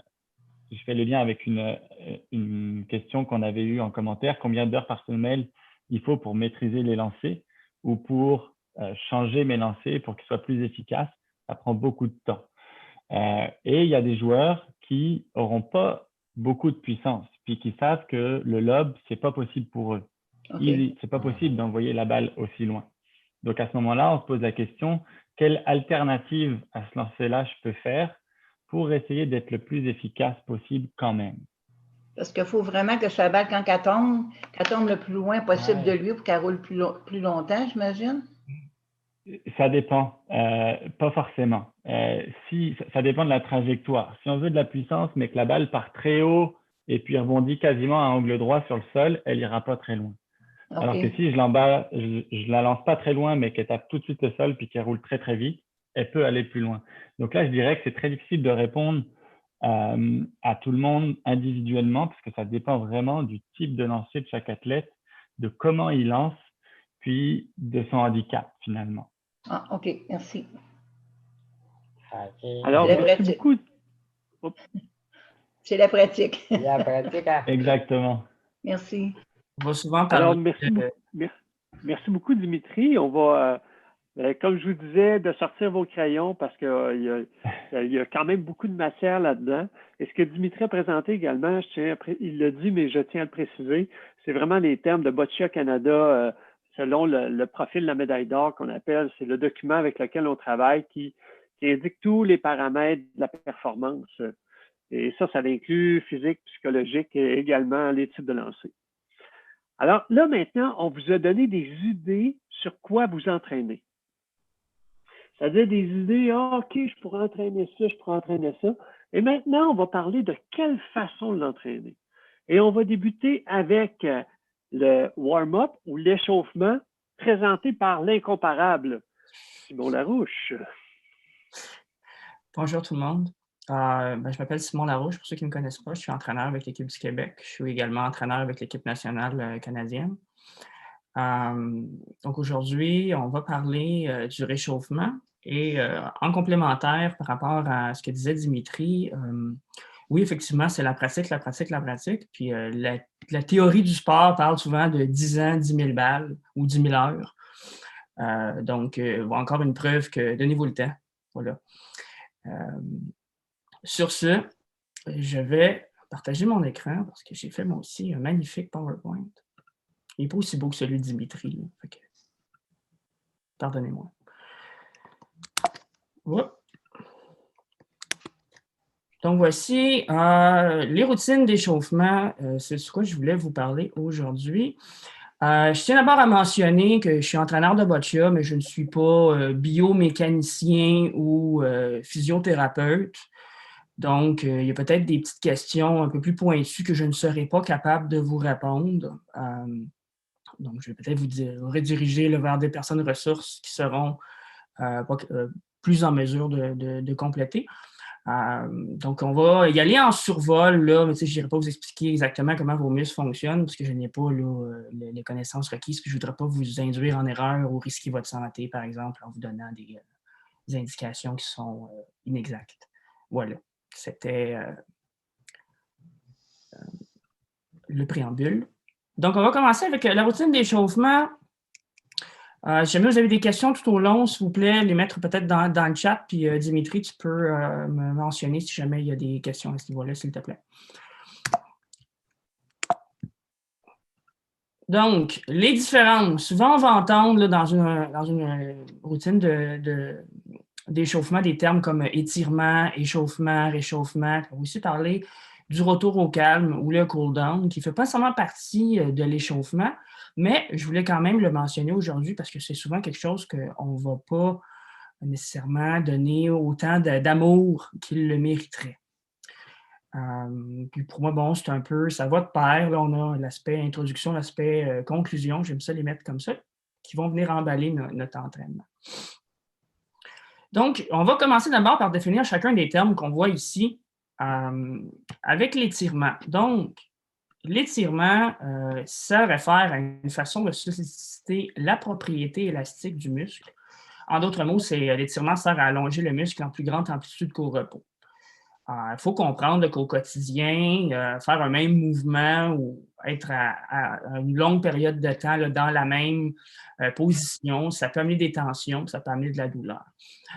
je fais le lien avec une question qu'on avait eue en commentaire. Combien d'heures par semaine il faut pour maîtriser les lancers ou pour changer mes lancers pour qu'ils soient plus efficaces? Ça prend beaucoup de temps. Et il y a des joueurs qui n'auront pas beaucoup de puissance puis qui savent que le lob, c'est pas possible pour eux. Okay. C'est pas possible d'envoyer la balle aussi loin. Donc, à ce moment-là, on se pose la question, quelle alternative à ce lancer-là je peux faire pour essayer d'être le plus efficace possible quand même? Parce qu'il faut vraiment que sa balle, quand elle tombe le plus loin possible de lui pour qu'elle roule plus longtemps, j'imagine? Ça dépend. Pas forcément. Ça dépend de la trajectoire. Si on veut de la puissance, mais que la balle part très haut et puis rebondit quasiment à angle droit sur le sol, elle ira pas très loin. Okay. Alors que si je la lance pas très loin, mais qu'elle tape tout de suite le sol puis qu'elle roule très, très vite, elle peut aller plus loin. Donc là, je dirais que c'est très difficile de répondre à tout le monde individuellement parce que ça dépend vraiment du type de lancer de chaque athlète, de comment il lance, puis de son handicap finalement. Ah, OK, merci. OK. Alors, C'est la merci pratique. beaucoup. C'est la pratique. La pratique, hein? Exactement. Merci. On va souvent Alors, parler merci beaucoup, Dimitri. On va, comme je vous disais, de sortir vos crayons parce qu'il y a quand même beaucoup de matière là-dedans. Et ce que Dimitri a présenté également, il l'a dit, mais je tiens à le préciser, c'est vraiment les termes de Boccia Canada selon le profil de la médaille d'or qu'on appelle. C'est le document avec lequel on travaille qui indique tous les paramètres de la performance. Et ça inclut physique, psychologique et également les types de lancers. Alors là, maintenant, on vous a donné des idées sur quoi vous entraîner. C'est-à-dire des idées, OK, je pourrais entraîner ça, je pourrais entraîner ça. Et maintenant, on va parler de quelle façon l'entraîner. Et on va débuter avec le warm-up ou l'échauffement présenté par l'incomparable Simon Larouche. Bonjour tout le monde. Je m'appelle Simon Larouche, pour ceux qui ne me connaissent pas. Je suis entraîneur avec l'équipe du Québec. Je suis également entraîneur avec l'équipe nationale canadienne. Donc aujourd'hui, on va parler du réchauffement et en complémentaire par rapport à ce que disait Dimitri, oui, effectivement, c'est la pratique. Puis la théorie du sport parle souvent de 10 ans, 10 000 balles ou 10 000 heures. Donc, encore une preuve que donnez-vous le temps. Voilà. Sur ce, je vais partager mon écran parce que j'ai fait moi aussi un magnifique PowerPoint. Il n'est pas aussi beau que celui de Dimitri. Pardonnez-moi. Voilà. Donc, voici les routines d'échauffement. C'est ce que je voulais vous parler aujourd'hui. Je tiens d'abord à mentionner que je suis entraîneur de boccia, mais je ne suis pas biomécanicien ou physiothérapeute. Donc, il y a peut-être des petites questions un peu plus pointues que je ne serai pas capable de vous répondre. Donc, je vais peut-être vous rediriger vers des personnes ressources qui seront plus en mesure de compléter. Donc, on va y aller en survol, là, mais je n'irai pas vous expliquer exactement comment vos muscles fonctionnent parce que je n'ai pas les connaissances requises, puis je ne voudrais pas vous induire en erreur ou risquer votre santé, par exemple, en vous donnant des indications qui sont inexactes. Voilà, c'était le préambule. Donc, on va commencer avec la routine d'échauffement. Si jamais vous avez des questions tout au long, s'il vous plaît, les mettre peut-être dans le chat. Puis Dimitri, tu peux me mentionner si jamais il y a des questions à ce niveau-là, s'il te plaît. Donc, les différences. Souvent, on va entendre là, dans une routine d'échauffement des termes comme étirement, échauffement, réchauffement. On va aussi parler du retour au calme ou le cool-down, qui ne fait pas seulement partie de l'échauffement, mais je voulais quand même le mentionner aujourd'hui parce que c'est souvent quelque chose qu'on ne va pas nécessairement donner autant d'amour qu'il le mériterait. Puis pour moi, bon, c'est un peu, ça va de pair. Là, on a l'aspect introduction, l'aspect conclusion, j'aime ça les mettre comme ça, qui vont venir emballer notre entraînement. Donc, on va commencer d'abord par définir chacun des termes qu'on voit ici avec l'étirement. Donc, l'étirement, ça réfère à une façon de solliciter la propriété élastique du muscle. En d'autres mots, l'étirement sert à allonger le muscle en plus grande amplitude qu'au repos. Il faut comprendre qu'au quotidien, faire un même mouvement ou être à une longue période de temps là, dans la même position, ça peut amener des tensions, ça peut amener de la douleur.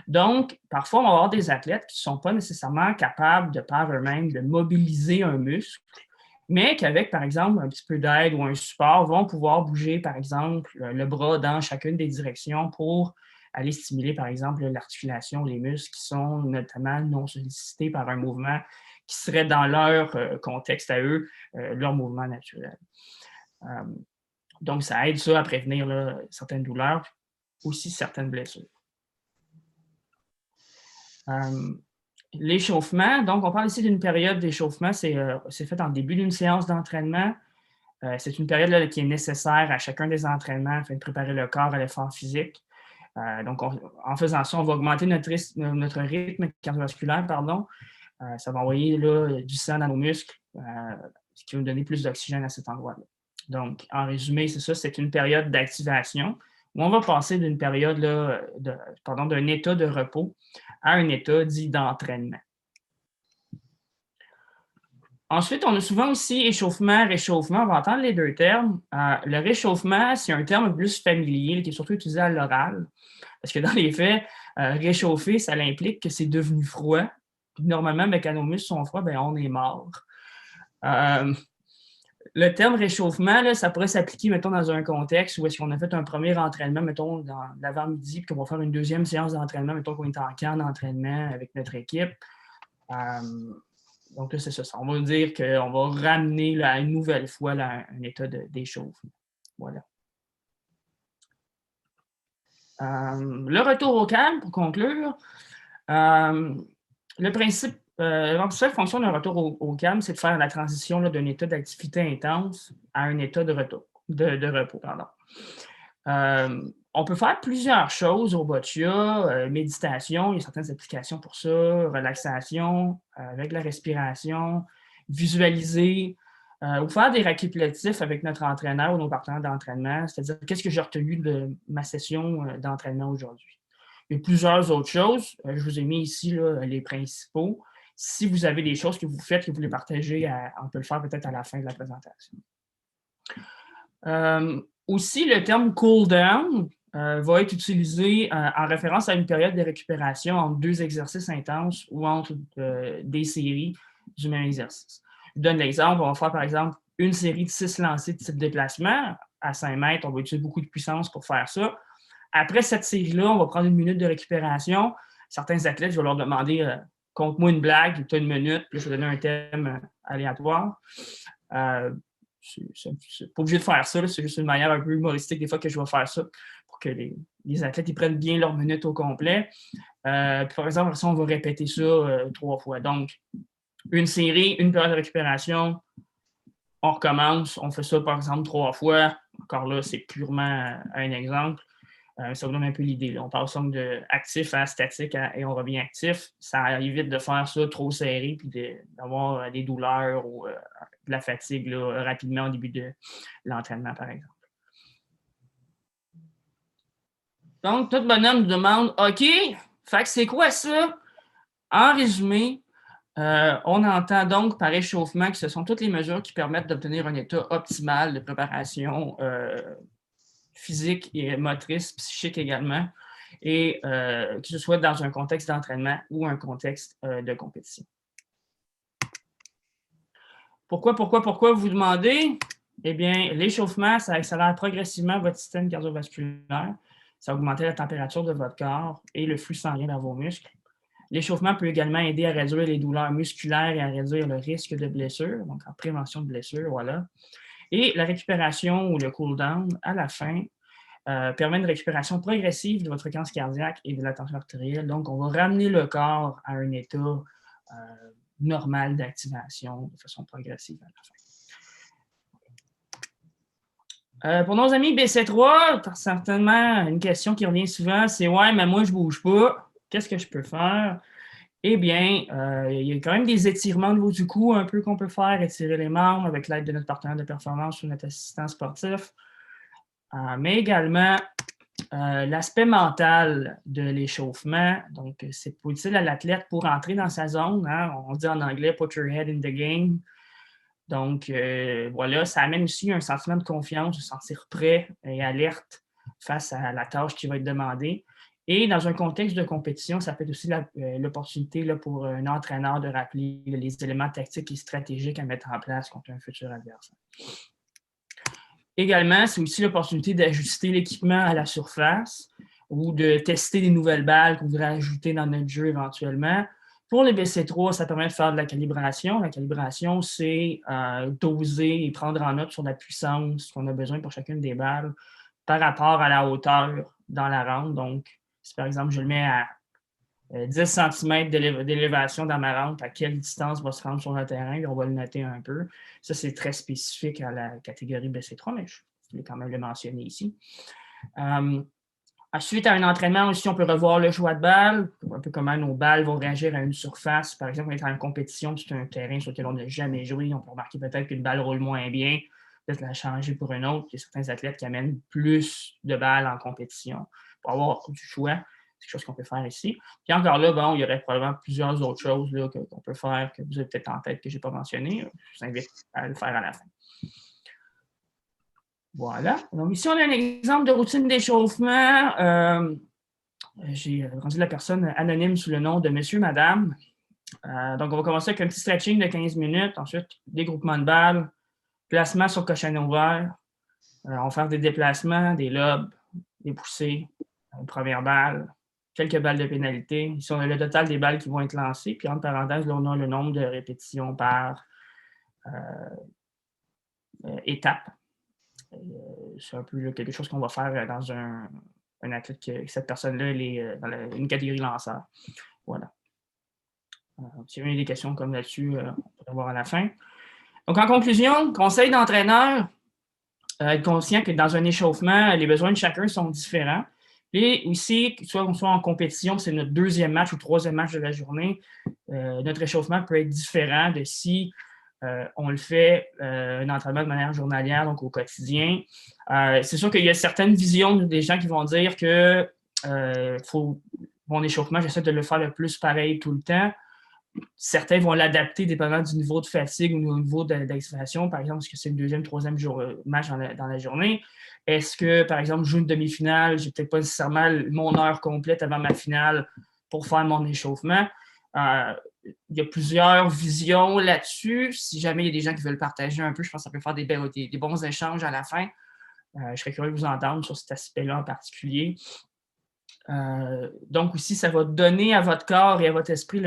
Donc, parfois, on va avoir des athlètes qui ne sont pas nécessairement capables de par eux-mêmes de mobiliser un muscle, mais qu'avec, par exemple, un petit peu d'aide ou un support, vont pouvoir bouger, par exemple, le bras dans chacune des directions pour aller stimuler, par exemple, l'articulation, les muscles qui sont notamment non sollicités par un mouvement qui serait dans leur contexte à eux, leur mouvement naturel. Donc, ça aide ça à prévenir là, certaines douleurs, aussi certaines blessures. L'échauffement, donc on parle ici d'une période d'échauffement, c'est fait en début d'une séance d'entraînement. C'est une période là, qui est nécessaire à chacun des entraînements afin de préparer le corps à l'effort physique. Donc, en faisant ça, on va augmenter notre rythme cardiovasculaire, ça va envoyer là, du sang dans nos muscles, ce qui va nous donner plus d'oxygène à cet endroit-là. Donc, en résumé, c'est ça, c'est une période d'activation où on va passer d'une période d'un état de repos à un état dit d'entraînement. Ensuite, on a souvent aussi échauffement, réchauffement. On va entendre les deux termes. Le réchauffement, c'est un terme plus familier qui est surtout utilisé à l'oral. Parce que dans les faits, réchauffer, ça implique que c'est devenu froid. Puis normalement, quand nos muscles sont froids, on est mort. Le terme réchauffement, là, ça pourrait s'appliquer, mettons, dans un contexte où est-ce qu'on a fait un premier entraînement, mettons, dans l'avant-midi, puis qu'on va faire une deuxième séance d'entraînement, mettons qu'on est en camp d'entraînement avec notre équipe. Donc là, c'est ça. On va dire qu'on va ramener là, une nouvelle fois là, un état d'échauffement. Voilà. Le retour au calme, pour conclure. Le principe, la seule fonction d'un retour au calme, c'est de faire la transition d'un état d'activité intense à un état de repos. On peut faire plusieurs choses au boccia, méditation, il y a certaines applications pour ça, relaxation, avec la respiration, visualiser, ou faire des récapitulatifs avec notre entraîneur ou nos partenaires d'entraînement, c'est-à-dire qu'est-ce que j'ai retenu de ma session d'entraînement aujourd'hui. Il y a plusieurs autres choses. Je vous ai mis ici là, les principaux. Si vous avez des choses que vous faites, que vous voulez partager, on peut le faire peut-être à la fin de la présentation. Aussi, le terme « cool down » va être utilisé en référence à une période de récupération entre deux exercices intenses ou entre des séries du même exercice. Je donne l'exemple. On va faire, par exemple, une série de 6 lancers de type déplacement. À 5 mètres, on va utiliser beaucoup de puissance pour faire ça. Après cette série-là, on va prendre une minute de récupération. Certains athlètes, je vais leur demander « compte-moi une blague, tu as une minute », puis je vais donner un thème aléatoire. C'est pas obligé de faire ça, c'est juste une manière un peu humoristique des fois que je vais faire ça pour que les athlètes ils prennent bien leur minute au complet. Puis par exemple, on va répéter ça 3 fois. Donc, une série, une période de récupération, on recommence, on fait ça par exemple 3 fois. Encore là, c'est purement un exemple. Ça vous donne un peu l'idée. On passe donc de actif à statique et on revient actif. Ça évite de faire ça trop serré et d'avoir des douleurs ou de la fatigue là, rapidement au début de l'entraînement, par exemple. Donc, tout bonhomme demande « OK, fait que c'est quoi ça? » En résumé, on entend donc par échauffement que ce sont toutes les mesures qui permettent d'obtenir un état optimal de préparation physique et motrice, psychique également, et que ce soit dans un contexte d'entraînement ou un contexte de compétition. Pourquoi vous demandez? Eh bien, l'échauffement, ça accélère progressivement votre système cardiovasculaire, ça augmente la température de votre corps et le flux sanguin dans vos muscles. L'échauffement peut également aider à réduire les douleurs musculaires et à réduire le risque de blessure, donc en prévention de blessure, voilà. Et la récupération ou le cool-down, à la fin, permet une récupération progressive de votre fréquence cardiaque et de la tension artérielle. Donc, on va ramener le corps à un état normal d'activation de façon progressive à la fin. Pour nos amis BC3, certainement, une question qui revient souvent, c'est « Ouais, mais moi, je ne bouge pas. Qu'est-ce que je peux faire? » Eh bien, il y a quand même des étirements au niveau du cou un peu qu'on peut faire, étirer les membres avec l'aide de notre partenaire de performance ou notre assistant sportif. Mais également, l'aspect mental de l'échauffement. Donc, c'est utile à l'athlète pour entrer dans sa zone. Hein? On dit en anglais « put your head in the game ». Donc, voilà, ça amène aussi un sentiment de confiance, de se sentir prêt et alerte face à la tâche qui va être demandée. Et dans un contexte de compétition, ça peut être aussi l'opportunité pour un entraîneur de rappeler les éléments tactiques et stratégiques à mettre en place contre un futur adversaire. Également, c'est aussi l'opportunité d'ajuster l'équipement à la surface ou de tester des nouvelles balles qu'on voudrait ajouter dans notre jeu éventuellement. Pour les BC3, ça permet de faire de la calibration. La calibration, c'est doser et prendre en note sur la puissance qu'on a besoin pour chacune des balles par rapport à la hauteur dans la rampe. Donc, si par exemple, je le mets à 10 cm d'élévation dans ma rampe, à quelle distance va se rendre sur le terrain, et on va le noter un peu. Ça, c'est très spécifique à la catégorie BC3, mais je voulais quand même le mentionner ici. Ensuite, à un entraînement aussi, on peut revoir le choix de balle, un peu comment nos balles vont réagir à une surface. Par exemple, on est en compétition, c'est un terrain sur lequel on n'a jamais joué, on peut remarquer peut-être qu'une balle roule moins bien. peut-être la changer pour une autre. Il y a certains athlètes qui amènent plus de balles en compétition pour avoir du choix. C'est quelque chose qu'on peut faire ici. Puis encore là, bon, il y aurait probablement plusieurs autres choses là, qu'on peut faire, que vous avez peut-être en tête que je n'ai pas mentionné. Je vous invite à le faire à la fin. Voilà. Donc ici, on a un exemple de routine d'échauffement. J'ai rendu la personne anonyme sous le nom de Monsieur, Madame. Donc, on va commencer avec un petit stretching de 15 minutes. Ensuite, dégroupement de balles, placement sur cochonnet ouvert. On va faire des déplacements, des lobes, des poussées, une première balle, quelques balles de pénalité. Ici, on a le total des balles qui vont être lancées. Puis, entre parenthèses, là, on a le nombre de répétitions par étape. C'est un peu là, quelque chose qu'on va faire dans un athlète que cette personne-là, elle est dans une catégorie lanceur. Voilà. S'il y a des questions comme là-dessus, on peut voir à la fin. Donc, en conclusion, conseil d'entraîneur, être conscient que dans un échauffement, les besoins de chacun sont différents. Et aussi, soit on soit en compétition, c'est notre deuxième match ou troisième match de la journée, notre échauffement peut être différent de si on le fait un entraînement de manière journalière, donc au quotidien. C'est sûr qu'il y a certaines visions des gens qui vont dire que mon échauffement, j'essaie de le faire le plus pareil tout le temps. Certains vont l'adapter dépendamment du niveau de fatigue ou du niveau d'excitation. Par exemple, est-ce que c'est le deuxième, troisième match dans la journée? Est-ce que, par exemple, je joue une demi-finale, je n'ai peut-être pas nécessairement mon heure complète avant ma finale pour faire mon échauffement? Il y a plusieurs visions là-dessus. Si jamais il y a des gens qui veulent partager un peu, je pense que ça peut faire des bons échanges à la fin. Je serais curieux de vous entendre sur cet aspect-là en particulier. Donc aussi, ça va donner à votre corps et à votre esprit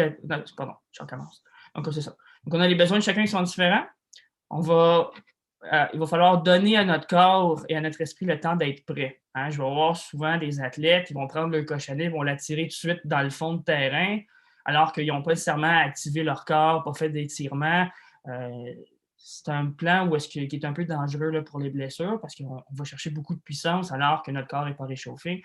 pardon, je recommence. Donc, c'est ça. Donc, on a les besoins de chacun qui sont différents. Il va falloir donner à notre corps et à notre esprit le temps d'être prêt. Hein? Je vais voir souvent des athlètes qui vont prendre le cochonnet, vont l'attirer tout de suite dans le fond de terrain, alors qu'ils n'ont pas nécessairement activé leur corps, pas fait d'étirement. C'est un plan qui est un peu dangereux là, pour les blessures parce qu'on va chercher beaucoup de puissance alors que notre corps n'est pas réchauffé.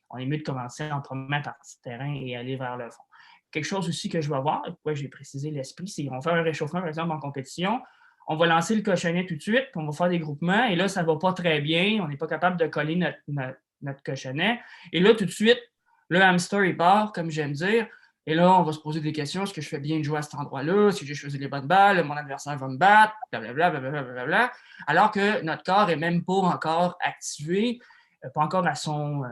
On est mieux de commencer en première partie de terrain et aller vers le fond. Quelque chose aussi que je vais voir, et pourquoi j'ai précisé l'esprit, c'est qu'on va faire un réchauffement, par exemple, en compétition. On va lancer le cochonnet tout de suite, puis on va faire des groupements, et là, ça ne va pas très bien. On n'est pas capable de coller notre cochonnet. Et là, tout de suite, le hamster, il part, comme j'aime dire. Et là, on va se poser des questions. Est-ce que je fais bien de jouer à cet endroit-là? Est-ce que j'ai choisi les bonnes balles? Mon adversaire va me battre? Blablabla, blablabla. Alors que notre corps n'est même pas encore activé, pas encore à son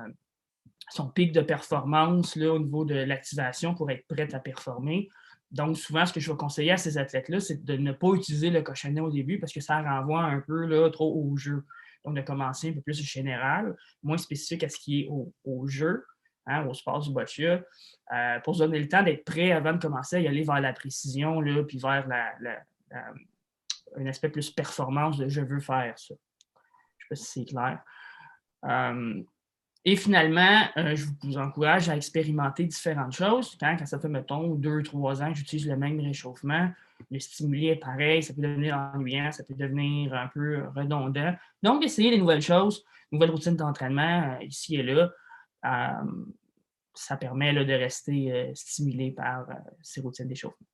pic de performance là, au niveau de l'activation pour être prête à performer. Donc, souvent, ce que je vais conseiller à ces athlètes-là, c'est de ne pas utiliser le cochonnet au début parce que ça renvoie un peu là, trop au jeu. Donc, de commencer un peu plus général, moins spécifique à ce qui est au jeu, hein, au sport du boccia, pour se donner le temps d'être prêt avant de commencer à y aller vers la précision, là, puis vers un aspect plus performance de « je veux faire ça ». Je ne sais pas si c'est clair. Et finalement, je vous encourage à expérimenter différentes choses. Quand ça fait, mettons, 2-3 ans que j'utilise le même réchauffement, le stimuli est pareil, ça peut devenir ennuyant, ça peut devenir un peu redondant. Donc, essayer des nouvelles choses, nouvelles routines d'entraînement ici et là, ça permet là, de rester stimulé par ces routines d'échauffement.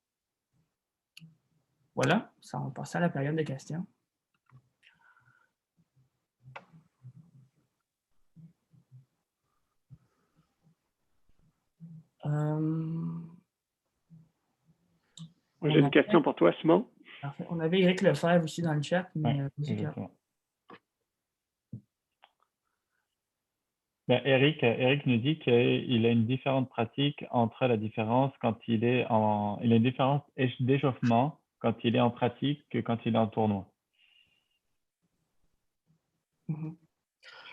Voilà, ça, on passe à la période de questions. J'ai une question pour toi, Simon. Parfait. On avait Éric Lefebvre aussi dans le chat. Mais, Éric nous dit qu'il a une différente pratique entre la différence quand il est il a une différence d'échauffement quand il est en pratique que quand il est en tournoi. Je ne sais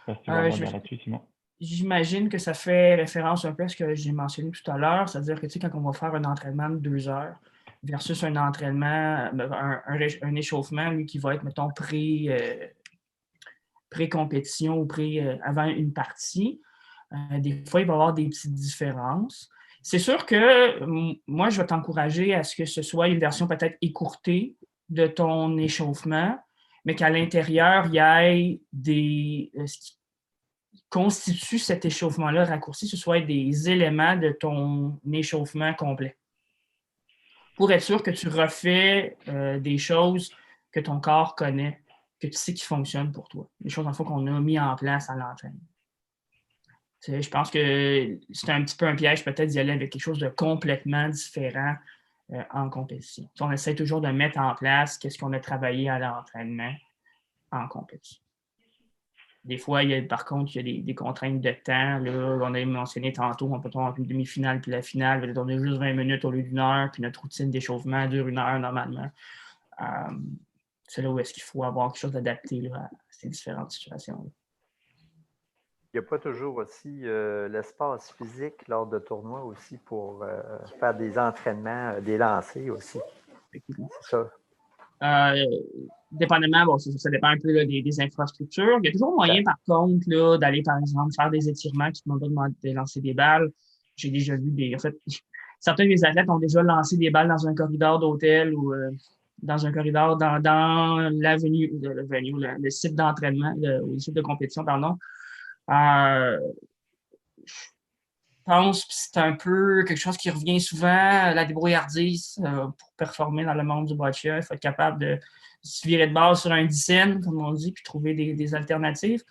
pas si tu vas rebondir là-dessus, Simon. J'imagine que ça fait référence un peu à ce que j'ai mentionné tout à l'heure, c'est-à-dire que tu sais, quand on va faire un entraînement de 2 heures versus un entraînement, un échauffement, lui, qui va être, mettons, pré-compétition ou avant une partie, des fois, il va y avoir des petites différences. C'est sûr que moi, je vais t'encourager à ce que ce soit une version peut-être écourtée de ton échauffement, mais qu'à l'intérieur, il y ait ce qui constitue cet échauffement-là raccourci, ce soit des éléments de ton échauffement complet. Pour être sûr que tu refais des choses que ton corps connaît que tu sais qui fonctionnent pour toi. Des choses, en fait, qu'on a mis en place à l'entraînement. Je pense que c'est un petit peu un piège peut-être d'y aller avec quelque chose de complètement différent en compétition. On essaie toujours de mettre en place qu'est-ce qu'on a travaillé à l'entraînement en compétition. Des fois, par contre, il y a des contraintes de temps. Là, on a mentionné tantôt, on peut avoir une demi-finale puis la finale. On a juste 20 minutes au lieu d'une heure, puis notre routine d'échauffement dure 1 heure normalement. C'est là où est-ce qu'il faut avoir quelque chose d'adapté à ces différentes situations-là. Il n'y a pas toujours aussi l'espace physique lors de tournois aussi pour faire des entraînements, des lancers aussi. C'est ça. Dépendamment, bon, ça dépend un peu là, des infrastructures. Il y a toujours moyen, par contre, là, d'aller, par exemple, faire des étirements qui ne m'ont pas demandé de lancer des balles. J'ai déjà vu en fait, certains des athlètes ont déjà lancé des balles dans un corridor d'hôtel ou dans un corridor dans l'avenue, le site d'entraînement, le site de compétition, pardon. Je pense que c'est un peu quelque chose qui revient souvent, la débrouillardise pour performer dans le monde du boccia. Il faut être capable de se virer de base sur un 10, comme on dit, puis trouver des alternatives.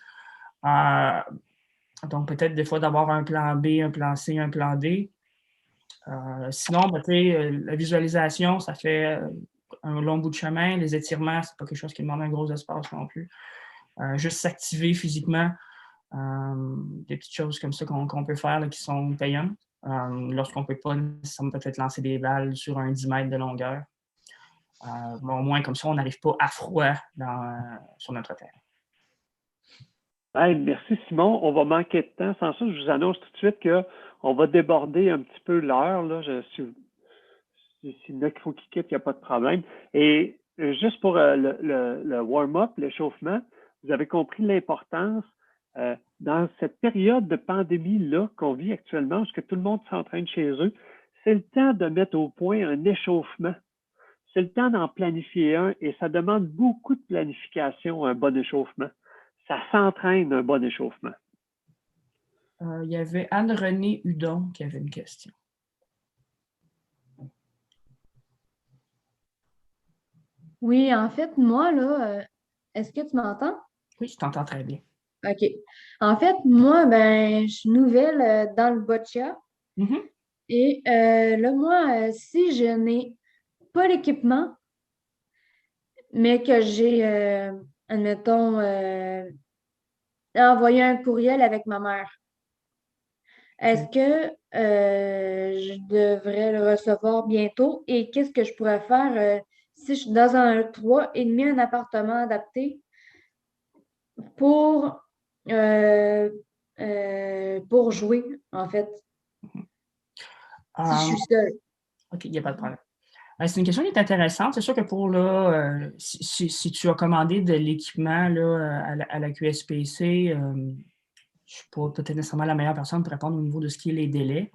Donc, peut-être des fois d'avoir un plan B, un plan C, un plan D. Sinon, la visualisation, ça fait un long bout de chemin. Les étirements, c'est pas quelque chose qui demande un gros espace non plus. Juste s'activer physiquement. Des petites choses comme ça qu'on peut faire là, qui sont payantes lorsqu'on ne peut pas nécessairement peut-être lancer des balles sur un 10 mètres de longueur. Au moins, comme ça, on n'arrive pas à froid sur notre terrain. Hey, merci Simon. On va manquer de temps. Sans ça, je vous annonce tout de suite qu'on va déborder un petit peu l'heure. S'il y en a qu'il faut qu'ils quittent, il n'y a pas de problème. Et juste pour le warm-up, l'échauffement, vous avez compris l'importance dans cette période de pandémie-là qu'on vit actuellement, parce que tout le monde s'entraîne chez eux, c'est le temps de mettre au point un échauffement. C'est le temps d'en planifier un et ça demande beaucoup de planification, un bon échauffement. Ça s'entraîne, un bon échauffement. Il y avait Anne-Renée Hudon qui avait une question. Oui, en fait, moi, là, est-ce que tu m'entends? Oui, je t'entends très bien. OK. En fait, moi, je suis nouvelle dans le boccia. Mm-hmm. Et là, moi, si je n'ai pas l'équipement, mais que j'ai, admettons, envoyé un courriel avec ma mère, est-ce que je devrais le recevoir bientôt? Et qu'est-ce que je pourrais faire si je suis dans un 3,5, un appartement adapté pour jouer, en fait, si je suis seule? OK, il n'y a pas de problème. C'est une question qui est intéressante. C'est sûr que pour là, si tu as commandé de l'équipement là, à la QSPC, je ne suis pas peut-être nécessairement la meilleure personne pour répondre au niveau de ce qui est les délais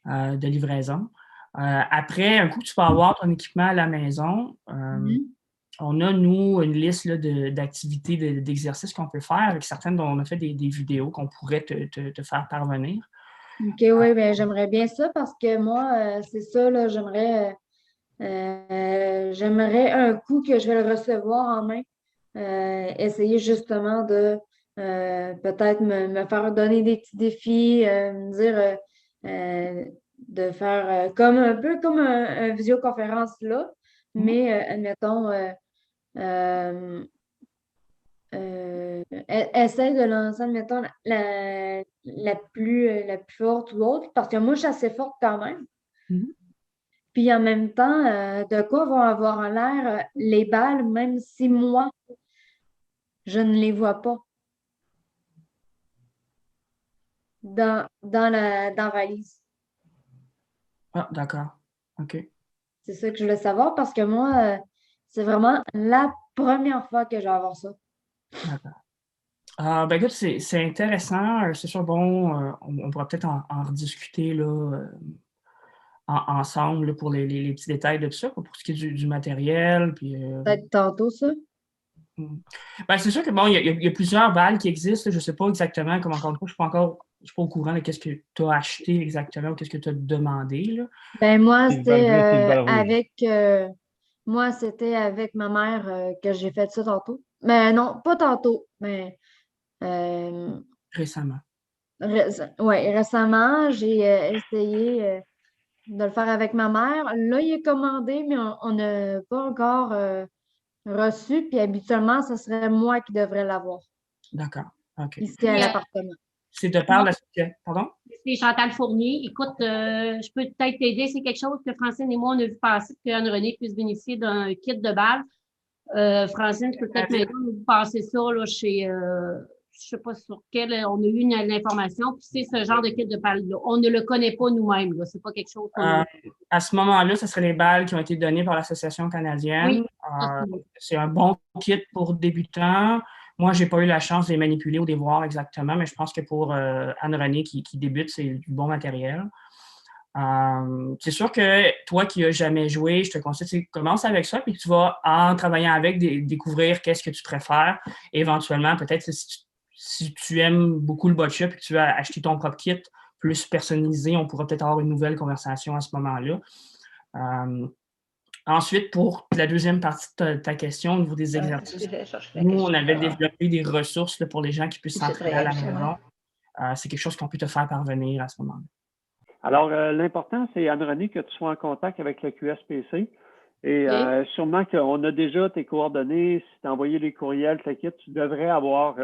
de livraison. Après, un coup que tu vas avoir ton équipement à la maison, on a, nous, une liste d'activités, d'exercices qu'on peut faire. Avec certaines dont on a fait des vidéos qu'on pourrait te faire parvenir. OK, oui, j'aimerais bien ça parce que moi, c'est ça, là, j'aimerais un coup que je vais le recevoir en main. Essayer justement de peut-être me faire donner des petits défis, me dire de faire un peu comme un visioconférence là, mais admettons, essaye de lancer, admettons, la plus forte ou autre, parce que moi, je suis assez forte quand même. Puis en même temps, de quoi vont avoir en l'air les balles, même si moi, je ne les vois pas dans la valise. Ah, d'accord. OK. C'est ça que je voulais savoir parce que moi, c'est vraiment la première fois que je vais avoir ça. D'accord. Écoute, c'est intéressant. C'est sûr, bon, on pourra peut-être en rediscuter là, ensemble là, pour les petits détails de tout ça, pour ce qui est du matériel. Peut-être tantôt, ça? C'est sûr que bon, il y a plusieurs balles qui existent. Je ne sais pas exactement comment, encore une fois, je ne suis pas au courant de qu'est-ce que tu as acheté exactement ou qu'est-ce que tu as demandé. Là. Moi, c'était avec ma mère que j'ai fait ça tantôt. Mais non, pas tantôt, mais Récemment. récemment, j'ai essayé de le faire avec ma mère. Là, il est commandé, mais on n'a pas encore reçu. Puis habituellement, ce serait moi qui devrais l'avoir D'accord. OK. ici à l'appartement. C'est de par la... Pardon? C'est Chantal Fournier. Écoute, je peux peut-être t'aider. C'est quelque chose que Francine et moi, on a vu passer pour qu'Anne-Renée puisse bénéficier d'un kit de bal. Francine, tu peux peut-être m'aider. On a vu passer ça là, chez, je ne sais pas sur quel, on a eu l'information. Puis c'est ce genre de kit de bal-là. On ne le connaît pas nous-mêmes. Ce n'est pas quelque chose qu'on a. À ce moment-là, ce seraient les balles qui ont été données par l'Association canadienne. Oui. C'est un bon kit pour débutants. Moi, je n'ai pas eu la chance de les manipuler ou de les voir exactement, mais je pense que pour Anne-Renée qui débute, c'est du bon matériel. C'est sûr que toi qui n'as jamais joué, je te conseille, tu commences avec ça, puis tu vas, en travaillant avec, découvrir qu'est-ce que tu préfères. Et éventuellement, peut-être si tu aimes beaucoup le boccia et que tu veux acheter ton propre kit plus personnalisé, on pourra peut-être avoir une nouvelle conversation à ce moment-là. Ensuite, pour la deuxième partie de ta question au niveau des exercices, nous, on avait développé des ressources là, pour les gens qui puissent s'entraîner à la maison. C'est quelque chose qu'on peut te faire parvenir à ce moment-là. Alors, l'important, c'est, Anne-Renée, que tu sois en contact avec le QSPC. Et sûrement qu'on a déjà tes coordonnées. Si tu as envoyé les courriels, le kit, tu devrais avoir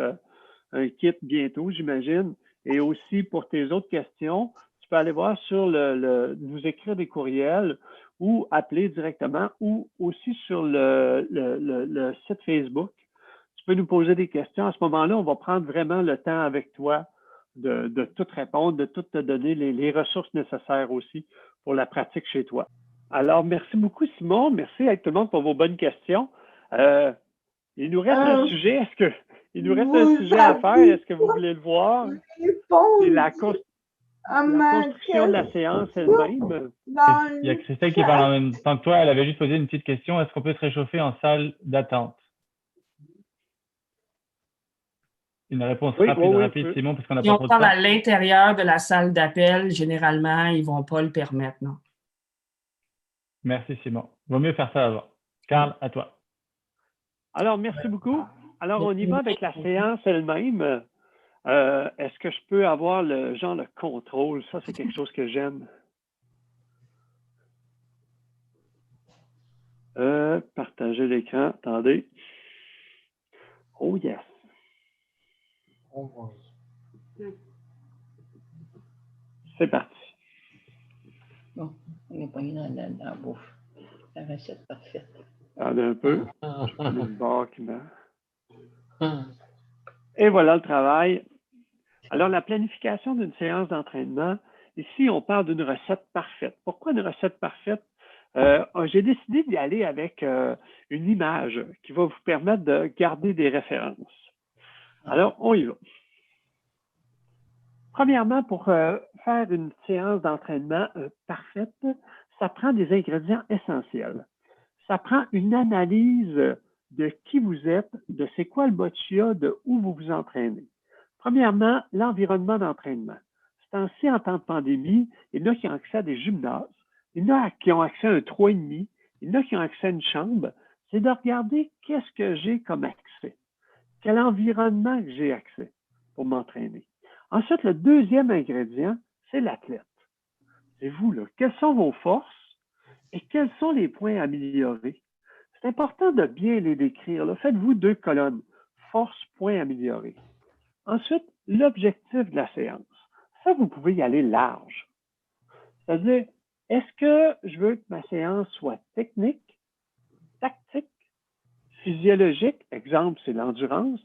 un kit bientôt, j'imagine. Et aussi, pour tes autres questions, tu peux aller voir sur nous écrire des courriels ou appeler directement ou aussi sur le site Facebook. Tu peux nous poser des questions. À ce moment-là, on va prendre vraiment le temps avec toi de tout répondre, de tout te donner les ressources nécessaires aussi pour la pratique chez toi. Alors, merci beaucoup, Simon. Merci à tout le monde pour vos bonnes questions. Il nous reste un sujet. Il nous reste un sujet à faire. Est-ce que vous voulez le voir? C'est la construction de la séance elle-même. Il y a Christelle qui parle en même temps que toi. Elle avait juste posé une petite question. Est-ce qu'on peut se réchauffer en salle d'attente? Une réponse rapide, Simon, parce qu'on n'a pas trop de temps. Si on parle à l'intérieur de la salle d'appel, généralement, ils ne vont pas le permettre, non. Merci, Simon. Vaut mieux faire ça avant. Carl, à toi. Alors, merci beaucoup. Alors, on y va avec la séance elle-même. Est-ce que je peux avoir le contrôle? Ça, c'est quelque chose que j'aime. Partager l'écran. Attendez. Oh, yes. C'est parti. Bon, on est pogné dans la bouffe. La recette parfaite. Attendez un peu. Le bord qui meurt. Et voilà le travail. Alors, la planification d'une séance d'entraînement, ici, on parle d'une recette parfaite. Pourquoi une recette parfaite? J'ai décidé d'y aller avec une image qui va vous permettre de garder des références. Alors, on y va. Premièrement, pour faire une séance d'entraînement parfaite, ça prend des ingrédients essentiels. Ça prend une analyse de qui vous êtes, de c'est quoi le boccia, de où vous vous entraînez. Premièrement, l'environnement d'entraînement. C'est ainsi en temps de pandémie, il y en a qui ont accès à des gymnases, il y en a qui ont accès à un 3,5, il y en a qui ont accès à une chambre. C'est de regarder qu'est-ce que j'ai comme accès. Quel environnement que j'ai accès pour m'entraîner. Ensuite, le deuxième ingrédient, c'est l'athlète. C'est vous, là. Quelles sont vos forces et quels sont les points à améliorer? C'est important de bien les décrire. Là. Faites-vous 2 colonnes. Force, points améliorés. Ensuite, l'objectif de la séance. Ça, vous pouvez y aller large. C'est-à-dire, est-ce que je veux que ma séance soit technique, tactique, physiologique? Exemple, c'est l'endurance.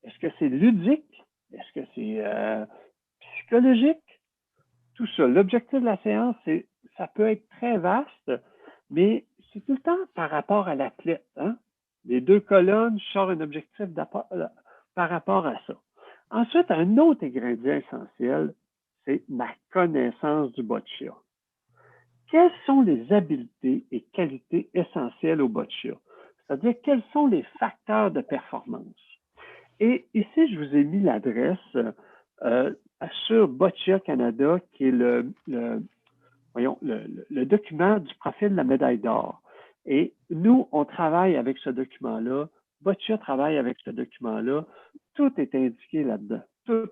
Est-ce que c'est ludique? Est-ce que c'est psychologique? Tout ça. L'objectif de la séance, ça peut être très vaste, mais c'est tout le temps par rapport à l'athlète. Hein? Les 2 colonnes, je sors un objectif par rapport à ça. Ensuite, un autre ingrédient essentiel, c'est ma connaissance du boccia. Quelles sont les habiletés et qualités essentielles au boccia? C'est-à-dire, quels sont les facteurs de performance? Et ici, je vous ai mis l'adresse sur Boccia Canada, qui est le document du profil de la médaille d'or. Et nous, on travaille avec ce document-là Boccia travaille avec ce document-là. Tout est indiqué là-dedans. Tout.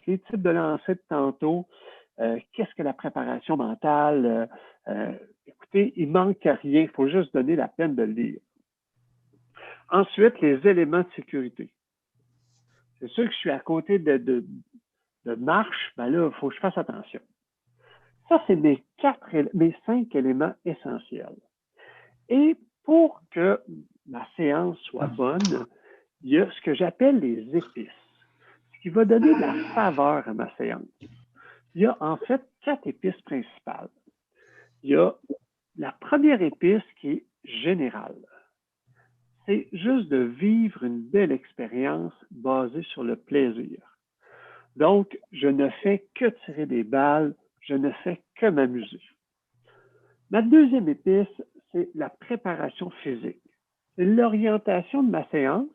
Les types de lancers de tantôt, qu'est-ce que la préparation mentale? Écoutez, il manque rien. Il faut juste donner la peine de le lire. Ensuite, les éléments de sécurité. C'est sûr que je suis à côté de marche, ben là, il faut que je fasse attention. Ça, c'est mes 5 éléments essentiels. Et pour que ma séance soit bonne, il y a ce que j'appelle les épices, ce qui va donner de la saveur à ma séance. Il y a en fait 4 épices principales. Il y a la première épice qui est générale. C'est juste de vivre une belle expérience basée sur le plaisir. Donc, je ne fais que tirer des balles, je ne fais que m'amuser. Ma deuxième épice, c'est la préparation physique. C'est l'orientation de ma séance.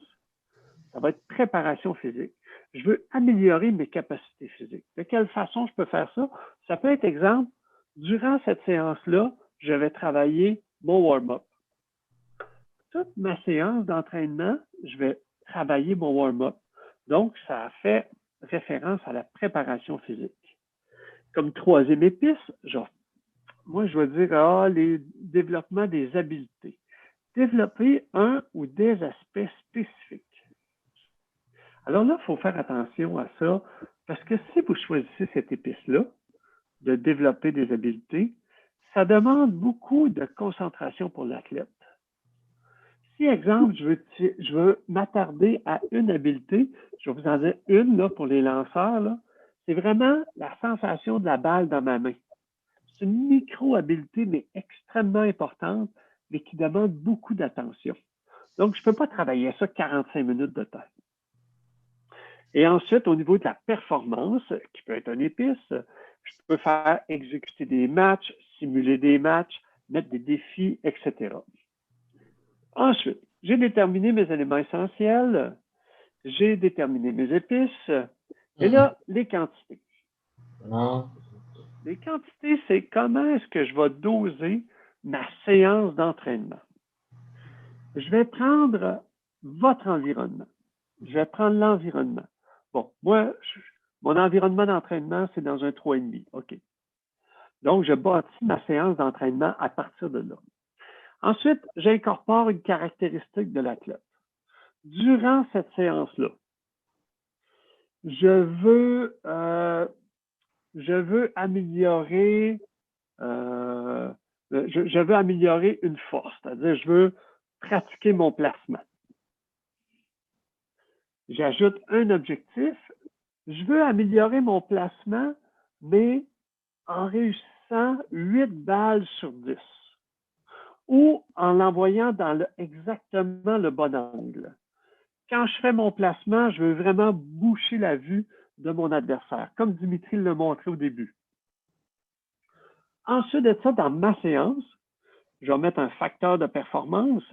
Ça va être préparation physique. Je veux améliorer mes capacités physiques. De quelle façon je peux faire ça? Ça peut être, exemple, durant cette séance-là, je vais travailler mon warm-up. Toute ma séance d'entraînement, je vais travailler mon warm-up. Donc, ça fait référence à la préparation physique. Comme troisième épice, moi, je vais dire les développements des habiletés. Développer un ou des aspects spécifiques. Alors là, il faut faire attention à ça, parce que si vous choisissez cette épice-là, de développer des habiletés, ça demande beaucoup de concentration pour l'athlète. Si, exemple, je veux m'attarder à une habileté, je vais vous en dire une là, pour les lanceurs, c'est vraiment la sensation de la balle dans ma main. C'est une micro-habileté, mais extrêmement importante, mais qui demande beaucoup d'attention. Donc, je ne peux pas travailler ça 45 minutes de temps. Et ensuite, au niveau de la performance, qui peut être une épice, je peux faire exécuter des matchs, simuler des matchs, mettre des défis, etc. Ensuite, j'ai déterminé mes éléments essentiels, j'ai déterminé mes épices, et là, les quantités. Les quantités, c'est comment est-ce que je vais doser ma séance d'entraînement. Je vais prendre votre environnement. Je vais prendre l'environnement. Bon, moi, mon environnement d'entraînement, c'est dans un 3,5. OK. Donc, je bâtis ma séance d'entraînement à partir de là. Ensuite, j'incorpore une caractéristique de l'athlète. Durant cette séance-là, je veux améliorer une force, c'est-à-dire je veux pratiquer mon placement. J'ajoute un objectif, je veux améliorer mon placement, mais en réussissant 8 balles sur 10 ou en l'envoyant dans exactement le bon angle. Quand je fais mon placement, je veux vraiment boucher la vue de mon adversaire, comme Dimitri l'a montré au début. Ensuite de ça, dans ma séance, je vais mettre un facteur de performance.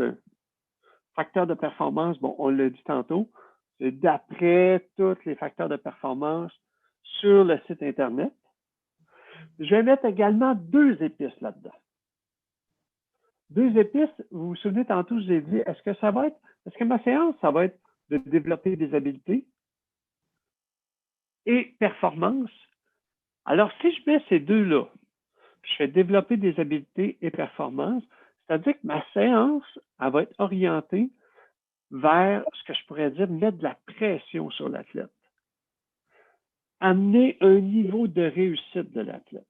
Facteur de performance, bon, on l'a dit tantôt, c'est d'après tous les facteurs de performance sur le site Internet. Je vais mettre également 2 épices là-dedans. 2 épices, vous vous souvenez tantôt, je vous ai dit, est-ce que ma séance, ça va être de développer des habiletés et performance? Alors, si je mets ces deux-là, je fais développer des habiletés et performance, c'est-à-dire que ma séance, elle va être orientée vers ce que je pourrais dire, mettre de la pression sur l'athlète. Amener un niveau de réussite de l'athlète.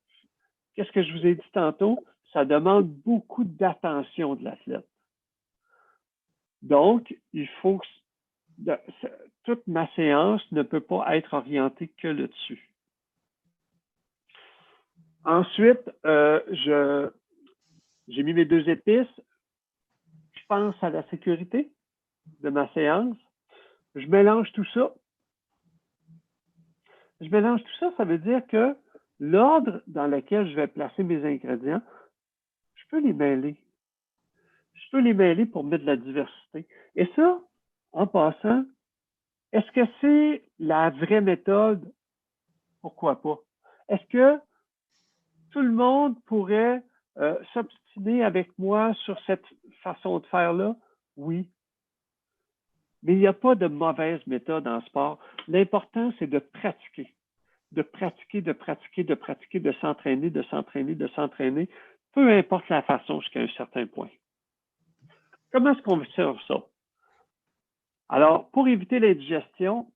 Qu'est-ce que je vous ai dit tantôt? Ça demande beaucoup d'attention de l'athlète. Donc, il faut que toute ma séance ne peut pas être orientée que là-dessus. Ensuite, j'ai mis mes 2 épices. Je pense à la sécurité de ma séance. Je mélange tout ça. Je mélange tout ça, ça veut dire que l'ordre dans lequel je vais placer mes ingrédients, je peux les mêler. Je peux les mêler pour mettre de la diversité. Et ça, en passant, est-ce que c'est la vraie méthode? Pourquoi pas? Est-ce que tout le monde pourrait s'obstiner avec moi sur cette façon de faire-là? Oui. Mais il n'y a pas de mauvaise méthode en sport. L'important, c'est de pratiquer. De pratiquer, de pratiquer, de pratiquer, de s'entraîner, de s'entraîner, de s'entraîner, peu importe la façon jusqu'à un certain point. Comment est-ce qu'on fait ça? Alors, pour éviter l'indigestion,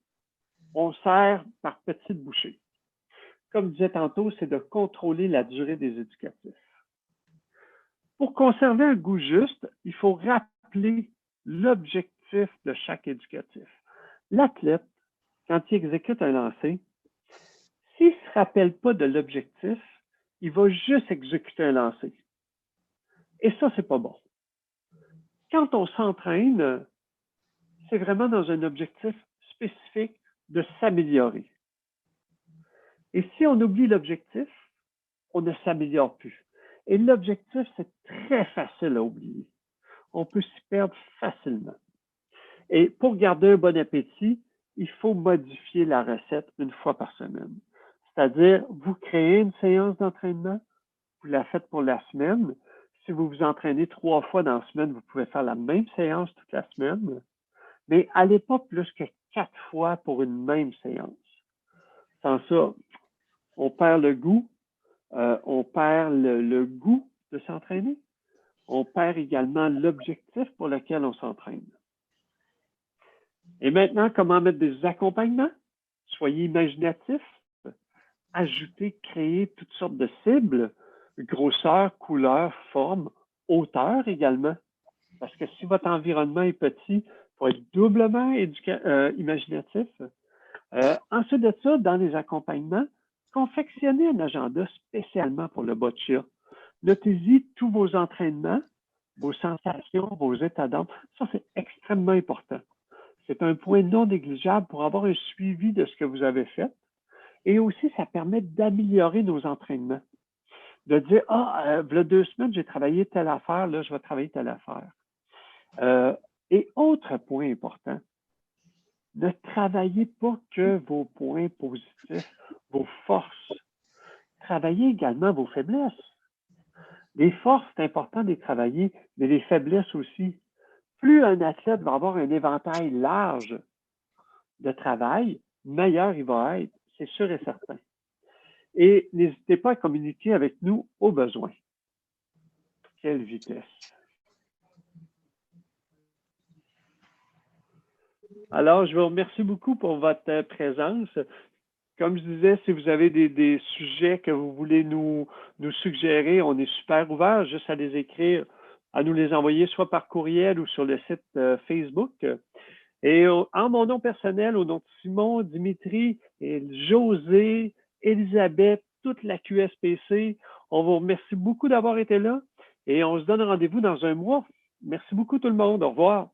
on sert par petites bouchées. Comme je disais tantôt, c'est de contrôler la durée des éducatifs. Pour conserver un goût juste, il faut rappeler l'objectif de chaque éducatif. L'athlète, quand il exécute un lancer, s'il ne se rappelle pas de l'objectif, il va juste exécuter un lancer. Et ça, c'est pas bon. Quand on s'entraîne, c'est vraiment dans un objectif spécifique de s'améliorer. Et si on oublie l'objectif, on ne s'améliore plus. Et l'objectif, c'est très facile à oublier. On peut s'y perdre facilement. Et pour garder un bon appétit, il faut modifier la recette une fois par semaine. C'est-à-dire, vous créez une séance d'entraînement, vous la faites pour la semaine. Si vous vous entraînez 3 fois dans la semaine, vous pouvez faire la même séance toute la semaine, mais allez pas plus que 4 fois pour une même séance. Sans ça, on perd le goût, on perd le goût de s'entraîner, on perd également l'objectif pour lequel on s'entraîne. Et maintenant, comment mettre des accompagnements? Soyez imaginatifs, ajoutez, créez toutes sortes de cibles, grosseur, couleur, forme, hauteur également. Parce que si votre environnement est petit, il faut être doublement imaginatif. Ensuite de ça, dans les accompagnements, confectionnez un agenda spécialement pour le boccia. Notez-y tous vos entraînements, vos sensations, vos états d'âme. Ça, c'est extrêmement important. C'est un point non négligeable pour avoir un suivi de ce que vous avez fait. Et aussi, ça permet d'améliorer nos entraînements. De dire, il y a 2 semaines, j'ai travaillé telle affaire, là, je vais travailler telle affaire. Et autre point important, ne travaillez pas que vos points positifs, vos forces. Travaillez également vos faiblesses. Les forces, c'est important de les travailler, mais les faiblesses aussi. Plus un athlète va avoir un éventail large de travail, meilleur il va être, c'est sûr et certain. Et n'hésitez pas à communiquer avec nous au besoin. Quelle vitesse! Alors, je vous remercie beaucoup pour votre présence. Comme je disais, si vous avez des sujets que vous voulez nous suggérer, on est super ouvert, juste à les écrire, à nous les envoyer soit par courriel ou sur le site Facebook. Et en mon nom personnel, au nom de Simon, Dimitri, et José, Elisabeth, toute la QSPC, on vous remercie beaucoup d'avoir été là et on se donne rendez-vous dans un mois. Merci beaucoup tout le monde. Au revoir.